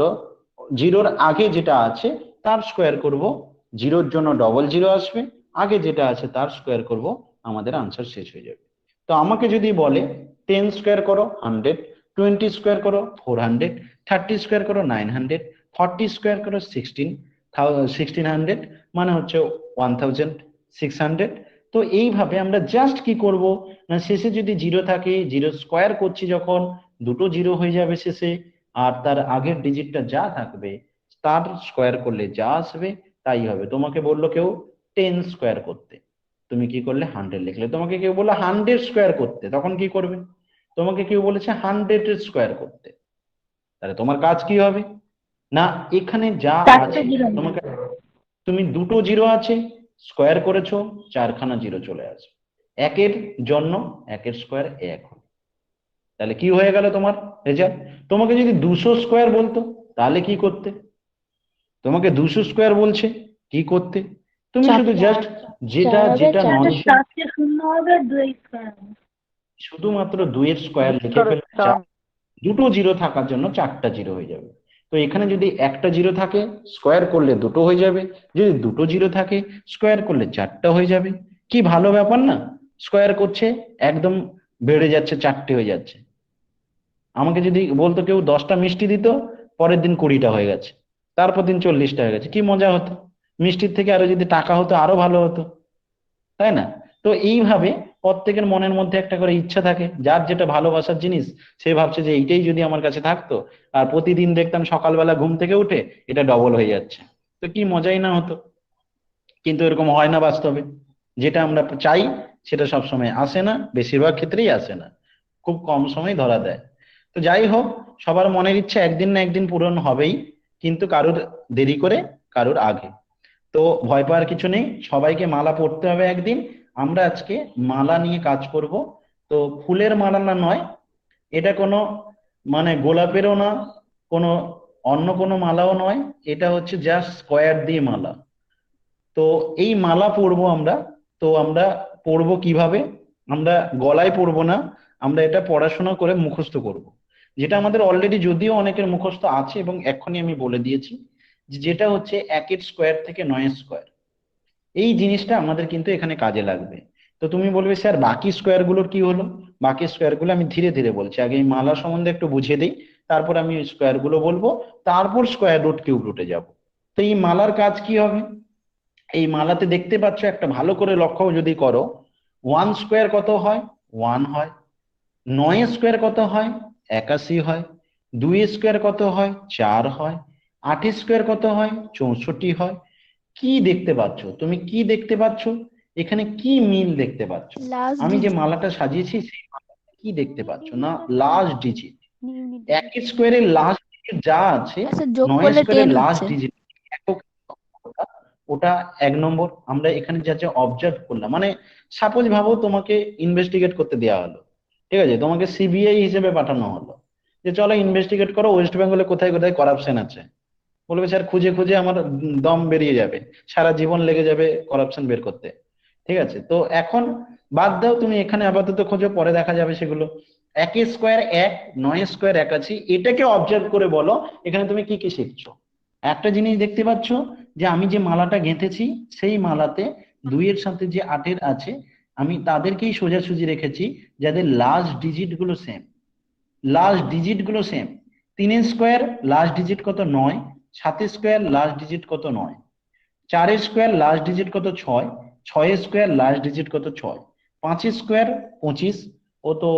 [SPEAKER 1] 0-র আগে যেটা আছে তার স্কোয়ার করব, 0-র জন্য ডবল 0 আসবে, আগে যেটা আছে তার স্কোয়ার করব, আমাদের আনসার শেষ হয়ে যাবে। তো আমাকে যদি বলে 10 স্কোয়ার করো 100, 20 স্কোয়ার করো 400, 30 স্কোয়ার করো 900, 40 স্কোয়ার করো 1600, মানে হচ্ছে 1600। তো এইভাবে আমরা জাস্ট কি করব না, শেষে যদি 0 থাকে, 0 স্কোয়ার করছি যখন, দুটো 0 হয়ে যাবে শেষে, আর তার আগের ডিজিটটা যা থাকবে তার স্কোয়ার করলে যা আসবে তাই হবে। তোমাকে বললো কেউ 10 স্কোয়ার করতে, তুমি কি করলে 100 লিখলে। তোমাকে কেউ বললো 100 স্কোয়ার করতে, তখন কি করবে? তোমাকে কেউ বলেছে 100 স্কোয়ার করতে, তাহলে তোমার কাজ কি হবে না, এখানে যা
[SPEAKER 2] চারটে
[SPEAKER 1] আছে
[SPEAKER 2] জিরো
[SPEAKER 1] তোমাকে, তুমি দুটো 0 আছে, স্কোয়ার করেছো, 4খানা 0 চলে আসবে। 1-এর জন্য 1-এর স্কোয়ার 1 হবে। তাহলে কি হয়ে গেল তোমার রেজাল্ট? তোমাকে যদি 200 স্কোয়ার বলতো তাহলে কি করতে? তোমাকে 200 স্কোয়ার বলছে, কি করতে? তুমি শুধু
[SPEAKER 2] চারটে
[SPEAKER 1] জাস্ট যেটা
[SPEAKER 2] চার হবে,
[SPEAKER 1] যেটা নন,
[SPEAKER 2] চারটে চারটে শূন্য হবে, দুই স্কোয়ার হবে।
[SPEAKER 1] শুধুমাত্র 2-এর স্কোয়ার লিখে
[SPEAKER 3] করে
[SPEAKER 1] ফেলবে,
[SPEAKER 3] স্যার
[SPEAKER 1] দুটো 0 থাকার জন্য 4টা 0 হয়ে যাবে। তো এখানে যদি একটা 0 থাকে, স্কোয়ার করলে দুটো হয়ে যাবে, যদি দুটো 0 থাকে স্কোয়ার করলে 4টা হয়ে যাবে। কি ভালো ব্যাপার না? স্কোয়ার করছে, একদম বেড়ে যাচ্ছে, 4টে হয়ে যাচ্ছে। আমাকে যদি বলতো কেউ 10টা মিষ্টি দিত, পরের দিন 20টা হয়ে গেছে, তারপর দিন 40টা হয়ে গেছে, কি মজা হতো! মিষ্টির থেকে আরো যদি টাকা হতো আরো ভালো হতো, তাই না? তো এইভাবে প্রত্যেকের মনের মধ্যে একটা করে ইচ্ছা থাকে, যার যেটা ভালোবাসার জিনিস সে ভাবছে যে এইটাই যদি আমার কাছে থাকতো, আর প্রতিদিন দেখতাম সকালবেলা ঘুম থেকে উঠে এটা ডবল হয়ে যাচ্ছে, তো কি মজাই না হতো। কিন্তু এরকম হয় না বাস্তবে। যেটা আমরা চাই সেটা সবসময় আসে না, বেশিরভাগ ক্ষেত্রেই আসে না, খুব কম সময় ধরা দেয়। তো যাই হোক, সবার মনের ইচ্ছা একদিন না একদিন পূরণ হবেই, কিন্তু কারুর দেরি করে, কারুর আগে। তো ভয় পাওয়ার কিছু নেই, সবাইকে মালা পরতে হবে একদিন। আমরা আজকে মালা নিয়ে কাজ করব। তো ফুলের মালা না নয়, এটা কোনো মানে গোলাপেরও না, কোনো অন্য কোনো মালাও নয়, এটা হচ্ছে জাস্ট স্কোয়ার দিয়ে মালা। তো এই মালা পরবো আমরা। তো আমরা পরবো কিভাবে? আমরা গলায় পরবো না, আমরা এটা পড়াশোনা করে মুখস্থ করব। যেটা আমাদের অলরেডি যদিও অনেকের মুখস্থ আছে এবং এক্ষুনি আমি বলে দিয়েছি, যেটা হচ্ছে 1 স্কোয়ার থেকে 9 স্কোয়ার। এই জিনিসটা আমাদের কিন্তু এখানে কাজে লাগবে। তো তুমি বলবে স্যার বাকি স্কোয়ার গুলোর কি হলো? বাকি স্কোয়ার গুলো আমি ধীরে ধীরে বলছি, আগে এই মালা সম্বন্ধে একটু বুঝিয়ে দিই, তারপর আমি স্কোয়ার গুলো বলবো, তারপর স্কোয়ার রুট কিউব রুটে যাব। তো এই মালার কাজ কি হবে? এই মালাতে দেখতে পাচ্ছ, একটা ভালো করে লক্ষ্য যদি করো, 1 স্কোয়ার কত হয়? 1 হয়। 9 স্কোয়ার কত হয়? 81 হয়। 2 স্কোয়ার কত হয়? 4 হয়। 8 স্কোয়ার কত হয়? 64 হয়। কি দেখতে পাচ্ছ তুমি? কি দেখতে পাচ্ছ? এখানে কি মিল দেখতে পাচ্ছ?
[SPEAKER 2] লাস্ট
[SPEAKER 1] আমি যে
[SPEAKER 2] ডিজিট
[SPEAKER 1] মালাটা সাজিয়েছি সেই মালাতে কি দেখতে পাচ্ছ না?
[SPEAKER 2] ইউনিটের
[SPEAKER 1] লাস্ট ডিজিট।
[SPEAKER 2] Unit
[SPEAKER 1] 1
[SPEAKER 2] digit.
[SPEAKER 1] স্কোয়ারের লাস্ট ডিজিট যা আছে,
[SPEAKER 2] আচ্ছা, যোগ
[SPEAKER 1] 9
[SPEAKER 2] করলে
[SPEAKER 1] স্কোয়ারের
[SPEAKER 2] 10
[SPEAKER 1] লাস্ট
[SPEAKER 2] হচ্ছে।
[SPEAKER 1] ডিজিট একক, ওটা ওটা 1 নম্বর। আমরা এখানে যা যা অবজার্ভ করলাম, মানে সাপোজ ভাবো তোমাকে ইনভেস্টিগেট করতে দেওয়া হলো, ঠিক আছে, তোমাকে সিবিআই হিসেবে পাঠানো হলো, যে চলো ইনভেস্টিগেট করো ওয়েস্ট বেঙ্গলে কোথায় কোথায় করাপশন আছে। বলবে স্যার খুঁজে খুঁজে আমার দম বেরিয়ে যাবে, সারা জীবন লেগে যাবে করাপশন বের করতে। ঠিক আছে, তো এখন বাদ দাও, তুমি এখানে আপাতত খোঁজো, পরে দেখা যাবে সেগুলো। 1 স্কোয়ার 1, 9 স্কোয়ার 81, এটাকে অবজার্ভ করে বলো এখানে তুমি কি কি শিখছো। একটা জিনিস দেখতে পাচ্ছ, যে আমি যে মালাটা গেঁথেছি সেই মালাতে 2 এর সাথে যে 8 আছে, আমি তাদেরকেই সোজাসুজি রেখেছি, যাদের লাস্ট ডিজিট গুলো সেম। লাস্ট ডিজিট গুলো সেম। 3 স্কোয়ার লাস্ট ডিজিট কত? 9। 7 স্কোয়ার লাস্ট ডিজিট কত? 9। 4 স্কোয়ার লাস্ট ডিজিট কত? 6। 6 স্কোয়ার লাস্ট ডিজিট কত? 6। 5 স্কোয়ার 25, ও তো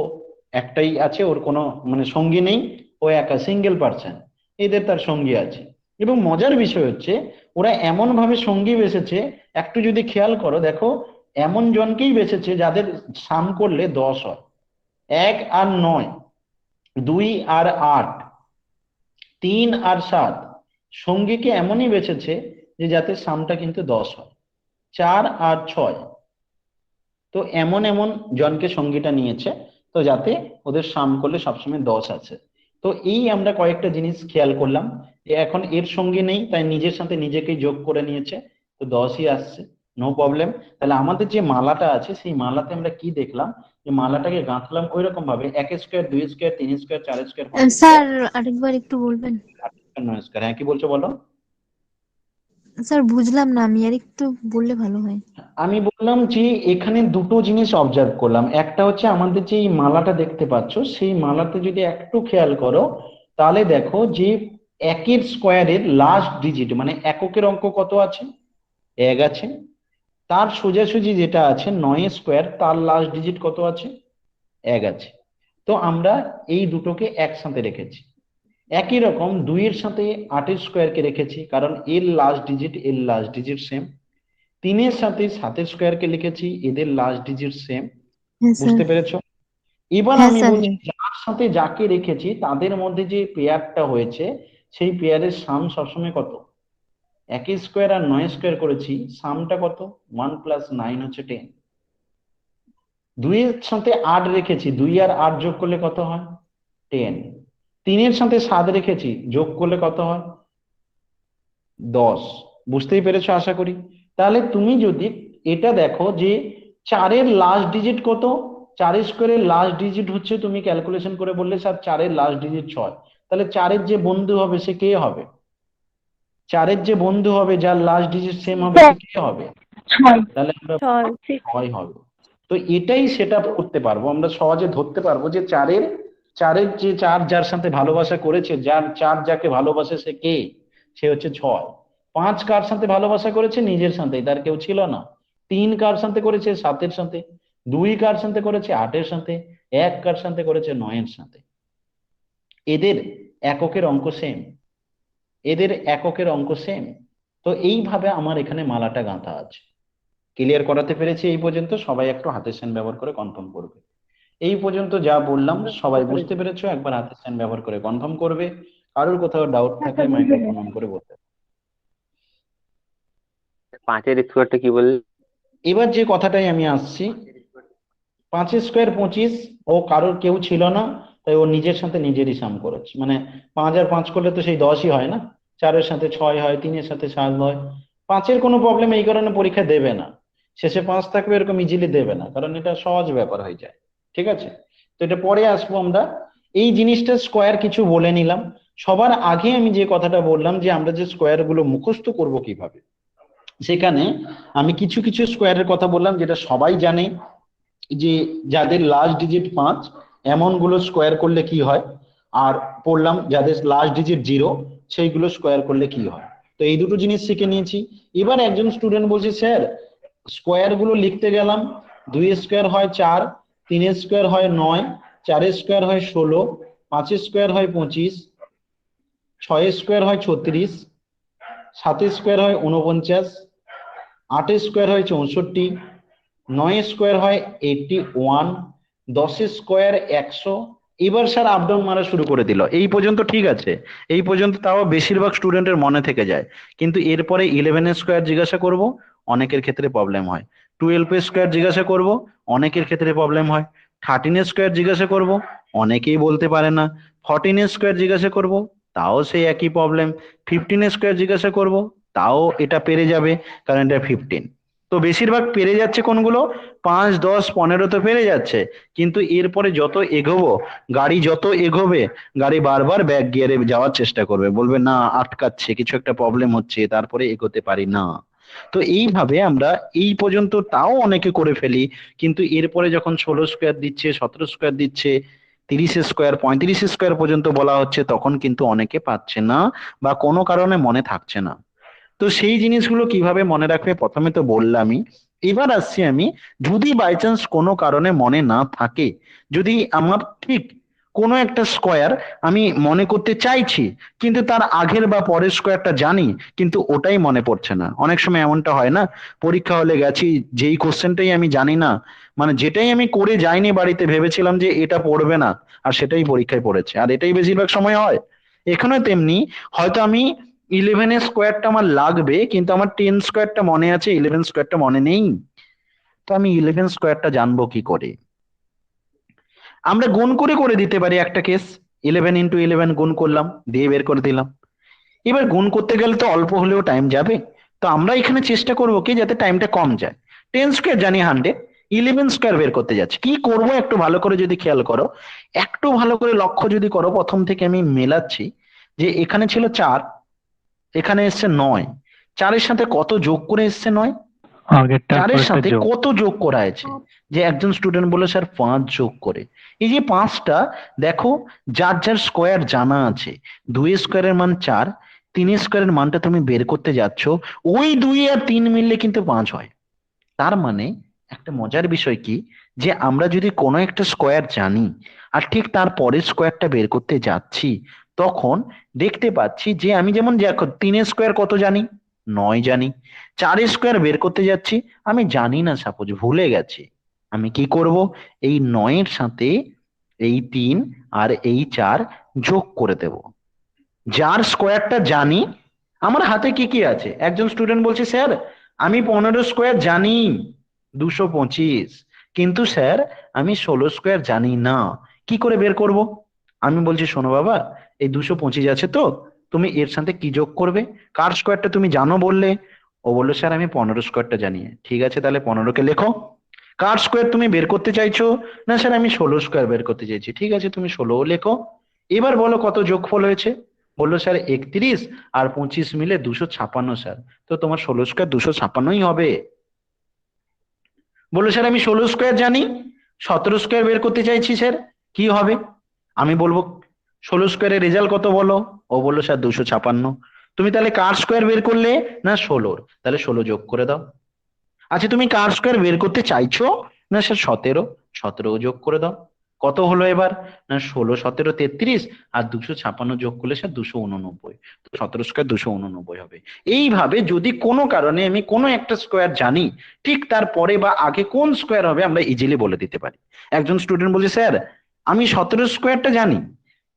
[SPEAKER 1] একটাই আছে, ওর কোনো মানে সঙ্গী নেই, ও একা সিঙ্গেল পার্সন। এদের তার সঙ্গী আছে। এবং মজার বিষয় হচ্ছে, ওরা এমন ভাবে সঙ্গী বেছেছে, একটু যদি খেয়াল করো দেখো, এমন জনকেই বেছেছে যাদের সাম করলে 10 হয়। 1 আর 9, 2 আর 8, 3 আর 7, সঙ্গীকে এমনই বেছেছে যে যাতে সামটা কিন্তু 10 হয়। 4 আর 6, তো এমন এমন জনকে সঙ্গীটা নিয়েছে, তো যাতে ওদের সাম করলে সবসময় 10 আছে। তো এই আমরা কয়েকটা জিনিস খেয়াল করলাম, যে এখন এর সঙ্গী নেই, তাই নিজের সাথে নিজেকেই যোগ করে নিয়েছে, তো 10ই আসছে, নো প্রবলেম। তাহলে আমাদের যে মালাটা আছে সেই মালাতে আমরা কি দেখলাম, যে মালাটাকে গাঁথলাম ওই রকম ভাবে, 1 square 2 square 3 square 4 square 5 square
[SPEAKER 2] sir, আরেকবার একটু বলবেন?
[SPEAKER 1] 8 স্কোয়ার 9 স্কোয়ার। হ্যাঁ, কি বলছো বলো?
[SPEAKER 2] স্যার, বুঝলাম না আমি, আর একটু বললে ভালো হয়।
[SPEAKER 1] আমি বললাম যে এখানে দুটো জিনিস অবজার্ভ করলাম। একটা হচ্ছে আমাদের যে এই মালাটা দেখতে পাচ্ছ, সেই মালাতে যদি একটু খেয়াল করো, তাহলে দেখো যে 1 স্কোয়ারের লাস্ট ডিজিট মানে এককের অঙ্ক কত আছে? 1 আছে। তার সোজাসুজি যেটা আছে 9 স্কোয়ার, তার লাস্ট ডিজিট কত আছে? 1 আছে। তো আমরা এই দুটোকে একসাথে রেখেছি। একই রকম 2 এর সাথে 8 স্কোয়ারকে রেখেছি, কারণ এর লাস্ট ডিজিট সেম। 3 এর সাথে 7 স্কোয়ারকে লিখেছি, এদের লাস্ট ডিজিট সেম।
[SPEAKER 2] হ্যাঁ স্যার।
[SPEAKER 1] বুঝতে পেরেছো? এবার
[SPEAKER 2] হ্যাঁ
[SPEAKER 1] আমি
[SPEAKER 2] স্যার।
[SPEAKER 1] বলছি, যার সাথে যাকে রেখেছি তাদের মধ্যে যে পেয়ারটা হয়েছে, সেই পেয়ারের সাম সবসময় কত? 1 স্কোয়ার আর 9 স্কোয়ার করেছি, সামটা কত? 1 প্লাস 9 হচ্ছে 10। 2 এর সাথে 8 রেখেছি, 2 আর 8 যোগ করলে কত হয়? 10। 3 এর সাথে 7 রেখেছি, যোগ করলে কত হয়? 10। বুঝতেই পেরেছো আশা করি। তাহলে তুমি যদি এটা দেখো যে 4 এর লাস্ট ডিজিট কত, 4 স্কোয়ারের লাস্ট ডিজিট হচ্ছে, তুমি ক্যালকুলেশন করে বললে স্যার 4 এর লাস্ট ডিজিট 6, তাহলে 4 এর যে বন্ধু হবে সে কে হবে? 4 এর যে বন্ধু হবে, যার লাস্ট ডিজিট সেম হবে, সে কে হবে?
[SPEAKER 2] 6।
[SPEAKER 1] তাহলে আমরা
[SPEAKER 2] 6।
[SPEAKER 1] 6 হবে। তো এটাই সেট আপ করতে পারবো, আমরা সহজে ধরতে পারবো যে 4 এর যে 4 যার সাথে ভালোবাসা করেছে, যার 4 যাকে ভালোবাসে সে কে? সে হচ্ছে 6। 5 কার সাথে ভালোবাসা করেছে? নিজের সাথে, তার কেউ ছিল না। 3 কার সাথে করেছে? 7 সাথে। 2 কার সাথে করেছে? 8 সাথে। 1 কার সাথে করেছে? 9 সাথে। এদের এককের অঙ্ক সেম। এদের এককের অঙ্ক সেম। তো এইভাবে আমার এখানে মালাটা গাঁথা আছে। ক্লিয়ার করাতে পেরেছি এই পর্যন্ত? সবাই একটু হাতের সাইন ব্যবহার করে কনফার্ম করবে। এই পর্যন্ত যা বললাম সবাই বুঝতে পেরেছো? একবার হাতের সাইন ব্যবহার করে কনফার্ম করবে। কারোর কোথাও ডাউট থাকলে মাইক্রোফোন অন করে বলতে হবে।
[SPEAKER 3] 5-এর স্কোয়ারটা কি বললে?
[SPEAKER 1] এবার যে কথাটাই আমি আসছি, 5 স্কোয়ার 25, ও কারোর কেউ ছিল না, তাই ও নিজের সাথে নিজেরই সাম করেছে। মানে 5 আর 5 করলে তো সেই 10ই হয় না, 4 এর সাথে 6 হয়, 3 এর সাথে 7 হয়, 5-এর কোনো প্রবলেম এই কারণে পরীক্ষা দেবে না, শেষে 5 থাকবে এরকম ইজিলি দেবে না, কারণ এটা সহজ ব্যাপার হয়ে যায়। ঠিক আছে, তো এটা পরে আসবো আমরা। এই জিনিসটা স্কোয়ার কিছু বলে নিলাম। সবার আগে আমি যে কথাটা বললাম যে আমরা যে স্কোয়ার গুলো মুখস্থ করব কিভাবে, সেখানে আমি কিছু কিছু স্কোয়ারের কথা বললাম যেটা সবাই জানে, যে যাদের লাস্ট ডিজিট 5 এমন গুলো স্কোয়ার করলে কি হয়, আর পড়লাম যাদের লাস্ট ডিজিট 0 সেইগুলো স্কোয়ার করলে কি হয়। তো এই দুটো জিনিস শিখে নিয়েছি। এবার একজন স্টুডেন্ট বলছে স্যার স্কোয়ার গুলো লিখতে গেলাম, 2 স্কোয়ার হয় 4, 3 স্কোয়ার হয় 9, 4 স্কোয়ার হয় 16, 5 স্কোয়ার হয় 25, 6 স্কোয়ার হয় 36, 7 স্কোয়ার হয় 49, 8 স্কোয়ার হয় 64, 9 স্কোয়ার হয় 81, 10 স্কোয়ার 100। এবার স্যার আপ ডাউন মারা শুরু করে দিল। এই পর্যন্ত ঠিক আছে, এই পর্যন্ত তাও বেশিরভাগ স্টুডেন্টের মনে থেকে যায়। কিন্তু এরপরে 11 স্কোয়ার জিজ্ঞাসা করব, অনেকের ক্ষেত্রে প্রবলেম হয়। 12 স্কোয়ার জিজ্ঞাসা করব, অনেকের ক্ষেত্রে প্রবলেম হয়। 13 স্কোয়ার জিজ্ঞাসা করব, অনেকেই বলতে পারে না। 14 স্কোয়ার জিজ্ঞাসা করব, তাও সেই একই প্রবলেম। 15 স্কোয়ার জিজ্ঞাসা করব, তাও এটা পেরে যাবে, কারণ এটা 15। তো বেশিরভাগ পেরে যাচ্ছে কোনগুলো, 5, 10, 15 তো পেরে যাচ্ছে। কিন্তু এরপরে যত এগোবো, গাড়ি যত এগোবে, গাড়ি বারবার ব্যাক গিয়ারে যাওয়ার চেষ্টা করবে, বলবে না আটকাচ্ছে, কিছু একটা প্রবলেম হচ্ছে, তারপরে এগোতে পারি না। তো এইভাবে আমরা এই পর্যন্ত তাও অনেকে করে ফেলি, কিন্তু এরপরে যখন 16 স্কোয়ার দিচ্ছে, 17 স্কোয়ার দিচ্ছে, 30 স্কোয়ার, 35 স্কোয়ার পর্যন্ত বলা হচ্ছে, তখন কিন্তু অনেকে পাচ্ছে না বা কোনো কারণে মনে থাকছে না। তো সেই জিনিসগুলো কিভাবে মনে রাখবে প্রথমে তো বললামই। এবার আসছি আমি, যদি বাই চান্স কোনো কারণে মনে না থাকে, যদি আমার ঠিক কোনো একটা স্কোয়ার আমি মনে করতে চাইছি, কিন্তু তার আগের বা পরের স্কোয়ারটা জানি, কিন্তু ওটাই মনে পড়ছে না। অনেক সময় এমনটা হয় না, পরীক্ষা হলে গেছি, যেই কোশ্চেনটাই আমি জানি না, মানে যেটাই আমি করে যাইনি বাড়িতে, ভেবেছিলাম যে এটা পড়বে না, আর সেটাই পরীক্ষায় পড়েছে। আর এটাই বেশিরভাগ সময় হয়। এখানে তেমনি, হয়তো আমি 11 স্কোয়ারটা আমার লাগবে, কিন্তু আমার 10 স্কোয়ারটা মনে আছে, 11 স্কোয়ারটা মনে নেই। তো আমি 11 স্কোয়ারটা জানবো কি করে? আমরা গুণ করে করে দিতে পারি একটা কেস। 11 × 11 গুণ করলাম, দিয়ে বের করে দিলাম। এবার গুণ করতে গেলে তো অল্প হলেও টাইম যাবে। তো আমরা এখানে চেষ্টা করবো কি, যাতে টাইমটা কম যায়। 10 স্কোয়ার জানি 100, 11 স্কোয়ার বের করতে যাচ্ছি, কি করব একটু ভালো করে যদি খেয়াল করো, একটু ভালো করে লক্ষ্য যদি করো, প্রথম থেকে আমি মেলাচ্ছি, যে এখানে ছিল 4, এখানে এসছে 9, 4-এর সাথে কত যোগ করে এসছে 9,
[SPEAKER 4] আগেরটার
[SPEAKER 1] 4-এর
[SPEAKER 4] পরেরটা
[SPEAKER 1] সাথে
[SPEAKER 4] যোগ।
[SPEAKER 1] কত যোগ করা আছে। যে একজন স্টুডেন্ট বললো স্যার 5 যোগ করে। এই যে 5টা, দেখো যার যার স্কোয়ার জানা আছে, 2 স্কোয়ারের মান 4, 3 স্কোয়ারের মানটা তুমি বের করতে যাচ্ছ, ওই 2 আর 3 মিললে কিন্তু 5 হয়। তার মানে একটা মজার বিষয় কি, যে আমরা যদি কোনো একটা স্কোয়ার জানি, আর ঠিক তার পরের স্কোয়ারটা বের করতে যাচ্ছি, তখন দেখতে পাচ্ছি যে আমি যেমন দেখো 3 স্কোয়ার কত জানি, 9 জানি। 4 স্কোয়ার বের করতে যাচ্ছি, আমি জানি না, সাপোজ ভুলে গেছি। আমি কি করব, এই 9-এর সাথে এই 3 আর এই 4 যোগ করে দেব। যার স্কোয়ারটা জানি, আমার হাতে কি কি আছে। একজন স্টুডেন্ট বলছে স্যার আমি 15 স্কোয়ার জানি, 225, কিন্তু স্যার আমি 16 স্কোয়ার জানি না, কি করে বের করব? আমি বলছি শোনো বাবা, এই 225 আছে তো, তুমি এর সাথে কি যোগ করবে, কার স্কোয়ারটা তুমি জানো বললে? ও বললো স্যার আমি 15 স্কোয়ারটা জানি। ঠিক আছে, তাহলে 15কে লেখো। কার স্কোয়ার তুমি বের করতে চাইছো? না স্যার আমি 16 স্কোয়ার বের করতে চাইছি। ঠিক আছে, তুমি 16 লেখো। এবার বলো কত যোগফল হয়েছে। বললো স্যার 31 আর 25 মিলে 256 স্যার। তো তোমার 16 স্কোয়ার 256ই হবে। বললো স্যার আমি 16 স্কোয়ার জানি, 17 স্কোয়ার বের করতে চাইছি স্যার, কি হবে? আমি বলবো 16 স্কোয়ারের রেজাল্ট কত বলো? ও বললো স্যার 256। তুমি তাহলে কার স্কোয়ার বের করলে? না 16। তাহলে 16 যোগ করে দাও। আচ্ছা তুমি কার স্কোয়ার বের করতে চাইছো? না স্যার 17। 17 যোগ করে দাও। কত হলো এবার? না 16, 17, 33, আর 256 যোগ করলে স্যার 289। তো 17 স্কোয়ার 289 হবে। এইভাবে যদি কোনো কারণে আমি কোনো একটা স্কোয়ার জানি, ঠিক তার পরে বা আগে কোন স্কোয়ার হবে আমরা ইজিলি বলে দিতে পারি। একজন স্টুডেন্ট বলছে স্যার আমি 17 স্কোয়ারটা জানি,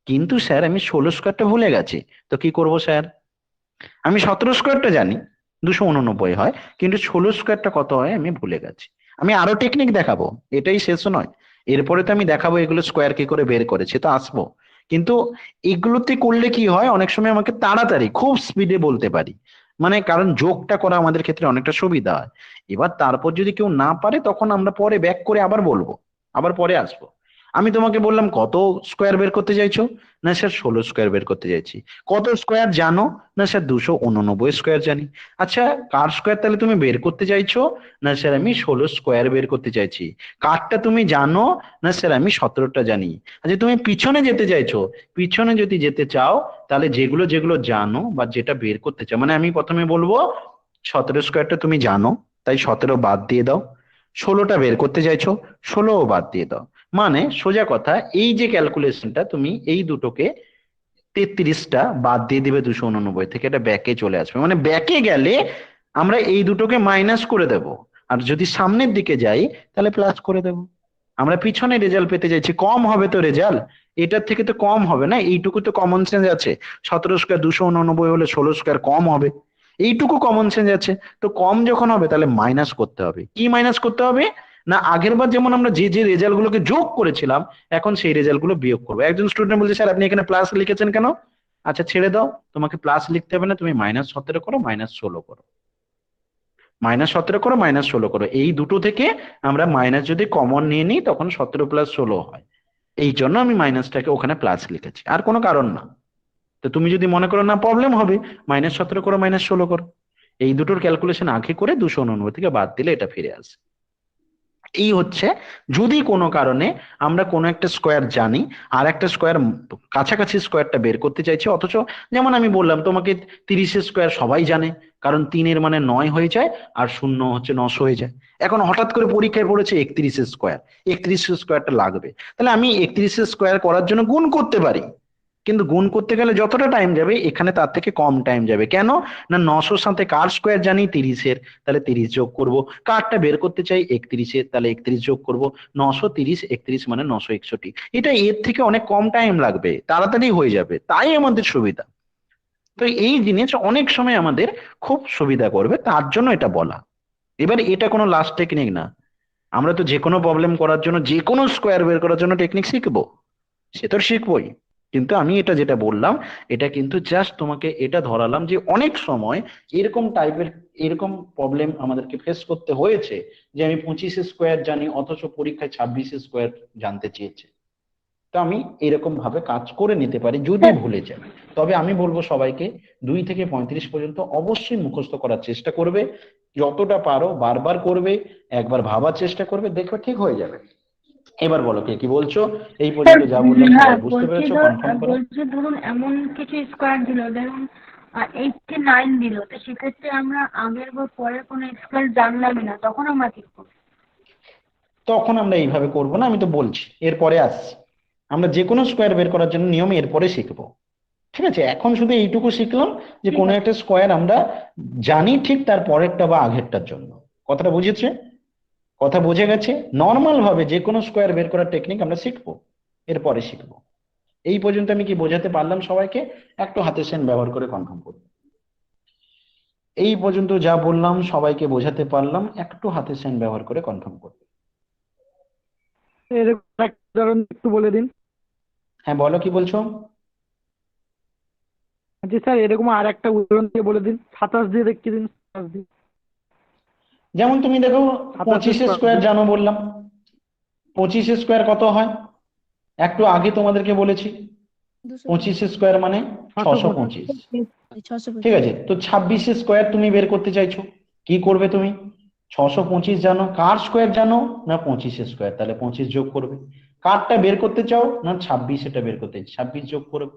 [SPEAKER 1] কিন্তু স্যার আমি 16 স্কোয়ারটা ভুলে গেছি। তো কি করব স্যার? আমি 17 স্কোয়ারটা জানি, 289 হয়, কিন্তু 16 স্কোয়ারটা কত হয় আমি ভুলে গেছি। আমি আরো টেকনিক দেখাবো, এটাই শেষ নয়। এরপরে তো আমি দেখাবো এগুলো স্কোয়ার কি করে বের করেছে, তো আসবো। কিন্তু এগুলোতে করলে কি হয়, অনেক সময় আমাকে তাড়াতাড়ি খুব স্পিডে বলতে পারি। মানে কারণ যোগটা করা আমাদের ক্ষেত্রে অনেকটা সুবিধা হয়। এবার তারপর যদি কেউ না পারে তখন আমরা পরে ব্যাক করে আবার বলবো, আবার পরে আসবো। আমি তোমাকে বললাম কত স্কোয়ার বের করতে চাইছো, না স্যার 16 স্কোয়ার বের করতে চাইছি। কত স্কোয়ার জানো, না স্যার 289 স্কোয়ার জানি। আচ্ছা কার স্কোয়ার তাহলে তুমি বের করতে চাইছো, না স্যার আমি 16 স্কোয়ার বের করতে চাইছি। কারটা তুমি জানো, না স্যার আমি 17টা জানি। আচ্ছা তুমি পিছনে যেতে চাইছো, পিছনে যদি যেতে চাও তাহলে যেগুলো যেগুলো জানো বা যেটা বের করতে চাও, মানে আমি প্রথমে বলবো 17 স্কোয়ারটা তুমি জানো, তাই 17 বাদ দিয়ে দাও। 16টা বের করতে চাইছো, 16ও বাদ দিয়ে দাও। মানে সোজা কথা এই যে ক্যালকুলেশনটা তুমি এই দুটোকে 33টা বাদ দিয়ে দিবে 289 থেকে, এটা ব্যাকে চলে আসবে। মানে ব্যাকে গেলে আমরা এই দুটোকে মাইনাস করে দেব, আর যদি সামনের দিকে যাই তাহলে প্লাস করে দেব। আমরা পিছনে রেজাল্ট পেতে চাইছি, কম হবে তো রেজাল্ট, এটার থেকে তো কম হবে না, এইটুকু তো কমন সেন্স আছে। 17 স্কোয়ার 289 হলে 16 স্কোয়ার কম হবে, এইটুকু কমন সেন্স আছে। তো কম যখন হবে তাহলে মাইনাস করতে হবে। কি মাইনাস করতে হবে, না আগের বার যেমন আমরা যে যে রেজাল্ট গুলোকে যোগ করেছিলাম এখন সেই রেজাল্ট গুলো বিয়োগ করবো। একজন স্টুডেন্ট বলছে স্যার আপনি এখানে প্লাস লিখেছেন কেন। আচ্ছা ছেড়ে দাও, তোমাকে প্লাস লিখতে হবে না, তুমি -17 করো, -16 করো, -17 করো, -16 করো। এই দুটো থেকে আমরা মাইনাস যদি কমন নিয়ে নিই তখন 17 + 16 হয়। এই জন্য আমি মাইনাসটাকে ওখানে প্লাস লিখেছি, আর কোনো কারণ না। তো তুমি যদি মনে করো না প্রবলেম হবে, -17 করো, -16 করো, এই দুটোর ক্যালকুলেশন আগে করে 289 থেকে বাদ দিলে এটা ফিরে আসে। এই হচ্ছে যদি কোনো কারণে আমরা কোনো একটা স্কোয়ার জানি আর একটা স্কোয়ার কাছাকাছি স্কোয়ারটা বের করতে চাইছি, অথচ যেমন আমি বললাম তোমাকে 30 স্কোয়ার সবাই জানে, কারণ 3 মানে 9 হয়ে যায় আর 0 হচ্ছে 900 হয়ে যায়। এখন হঠাৎ করে পরীক্ষায় পড়েছে 31 স্কোয়ার, 31 স্কোয়ারটা লাগবে, তাহলে আমি 31 স্কোয়ার করার জন্য গুণ করতে পারি, কিন্তু গুণ করতে গেলে যতটা টাইম যাবে এখানে তার থেকে কম টাইম যাবে। কেন, না 900-র সাথে কার স্কোয়ার জানি 30-এর, তাহলে 30 যোগ করব। কারটা বের করতে চাই 31-এর, তাহলে 31 যোগ করব। 930 31 মানে 961, এটা এর থেকে অনেক কম টাইম লাগবে, তাড়াতাড়ি হয়ে যাবে, তাই আমাদের সুবিধা। তো এই জিনিস অনেক সময় আমাদের খুব সুবিধা করবে, তার জন্য এটা বলা। এবার এটা কোনো লাস্ট টেকনিক না, আমরা তো যে কোনো প্রবলেম করার জন্য যে কোনো স্কোয়ার বের করার জন্য টেকনিক শিখবো, সে তো শিখবই। কিন্তু আমি এটা যেটা বললাম এটা কিন্তু জাস্ট তোমাকে এটা ধরালাম যে অনেক সময় এরকম টাইপের এরকম প্রবলেম আমাদেরকে ফেস করতে হয়েছে, যে আমি 25 স্কোয়ার জানি অথচ পরীক্ষায় 26 স্কোয়ার জানতে চেয়েছে। তো আমি এরকম ভাবে কাজ করে নিতে পারি যদি ভুলে যাই। তবে আমি বলবো সবাইকে 2 থেকে 35 পর্যন্ত অবশ্যই মুখস্থ করার চেষ্টা করবে, যতটা পারো বারবার করবে, একবার ভাবার চেষ্টা করবে, দেখবে ঠিক হয়ে যাবে। এবার বলো কে কি বলছো, এই
[SPEAKER 4] স্যার,
[SPEAKER 1] পর্যন্ত যা বললাম
[SPEAKER 4] হ্যাঁ
[SPEAKER 1] সবাই বুঝতে
[SPEAKER 4] বলছি,
[SPEAKER 1] পেরেছো, কনফার্ম করো।
[SPEAKER 4] বলছি ধরুন এমন কিছু স্কোয়ার দিল, ধরুন 89 দিল, তো সেক্ষেত্রে আমরা আগের বা পরের কোনো স্কোয়ার জানলামই না, তখন আমরা কি করবো?
[SPEAKER 1] তখন আমরা এইভাবে করবো না, আমি তো বলছি এরপরে আসছি। আমরা যে কোনো স্কোয়ার বের করার জন্য নিয়ম এরপরে শিখবো, ঠিক আছে? এখন শুধু এইটুকু শিখলাম যে
[SPEAKER 4] ঠিক
[SPEAKER 1] কোনো
[SPEAKER 4] আছে।
[SPEAKER 1] একটা স্কোয়ার আমরা জানি ঠিক তার পরেরটা বা আগেরটার জন্য। কথাটা বুঝেছে? কথা বুঝে গেছে? নর্মাল ভাবে যে কোনো স্কোয়ার বের করার টেকনিক আমরা শিখবো, এরপরে শিখবো। এই পর্যন্ত আমি কি বোঝাতে পারলাম সবাইকে? একটু হাতের সাইন ব্যবহার করে কনফার্ম করুন। এই পর্যন্ত যা বললাম সবাইকে বোঝাতে পারলাম? একটু হাতের সাইন ব্যবহার করে কনফার্ম করুন।
[SPEAKER 5] এরকম একটা উদাহরণ একটু বলে দিন।
[SPEAKER 1] হ্যাঁ বলো কি বলছো।
[SPEAKER 5] জি স্যার, এরকম আর একটা উদাহরণ দিয়ে বলে দিন, 27 দিয়ে দেখিয়ে দিন, 27 দিয়ে।
[SPEAKER 1] যেমন তুমি দেখো
[SPEAKER 5] 27
[SPEAKER 1] 25 স্কোয়ার
[SPEAKER 5] দিন।
[SPEAKER 1] জানো বললাম, 25 স্কোয়ার কত হয় একটু আগে তোমাদেরকে বলেছি। 25 স্কোয়ার মানে 625,
[SPEAKER 2] 625।
[SPEAKER 1] ঠিক আছে? তো 26 স্কোয়ার তুমি বের করতে চাইছো, কি করবে তুমি? 625 জানো, কার স্কোয়ার জানো, না 25 স্কোয়ার, তাহলে 25 যোগ করবে। কারটা বের করতে চাও, না 26, এটা বের করতে 26 যোগ করবে,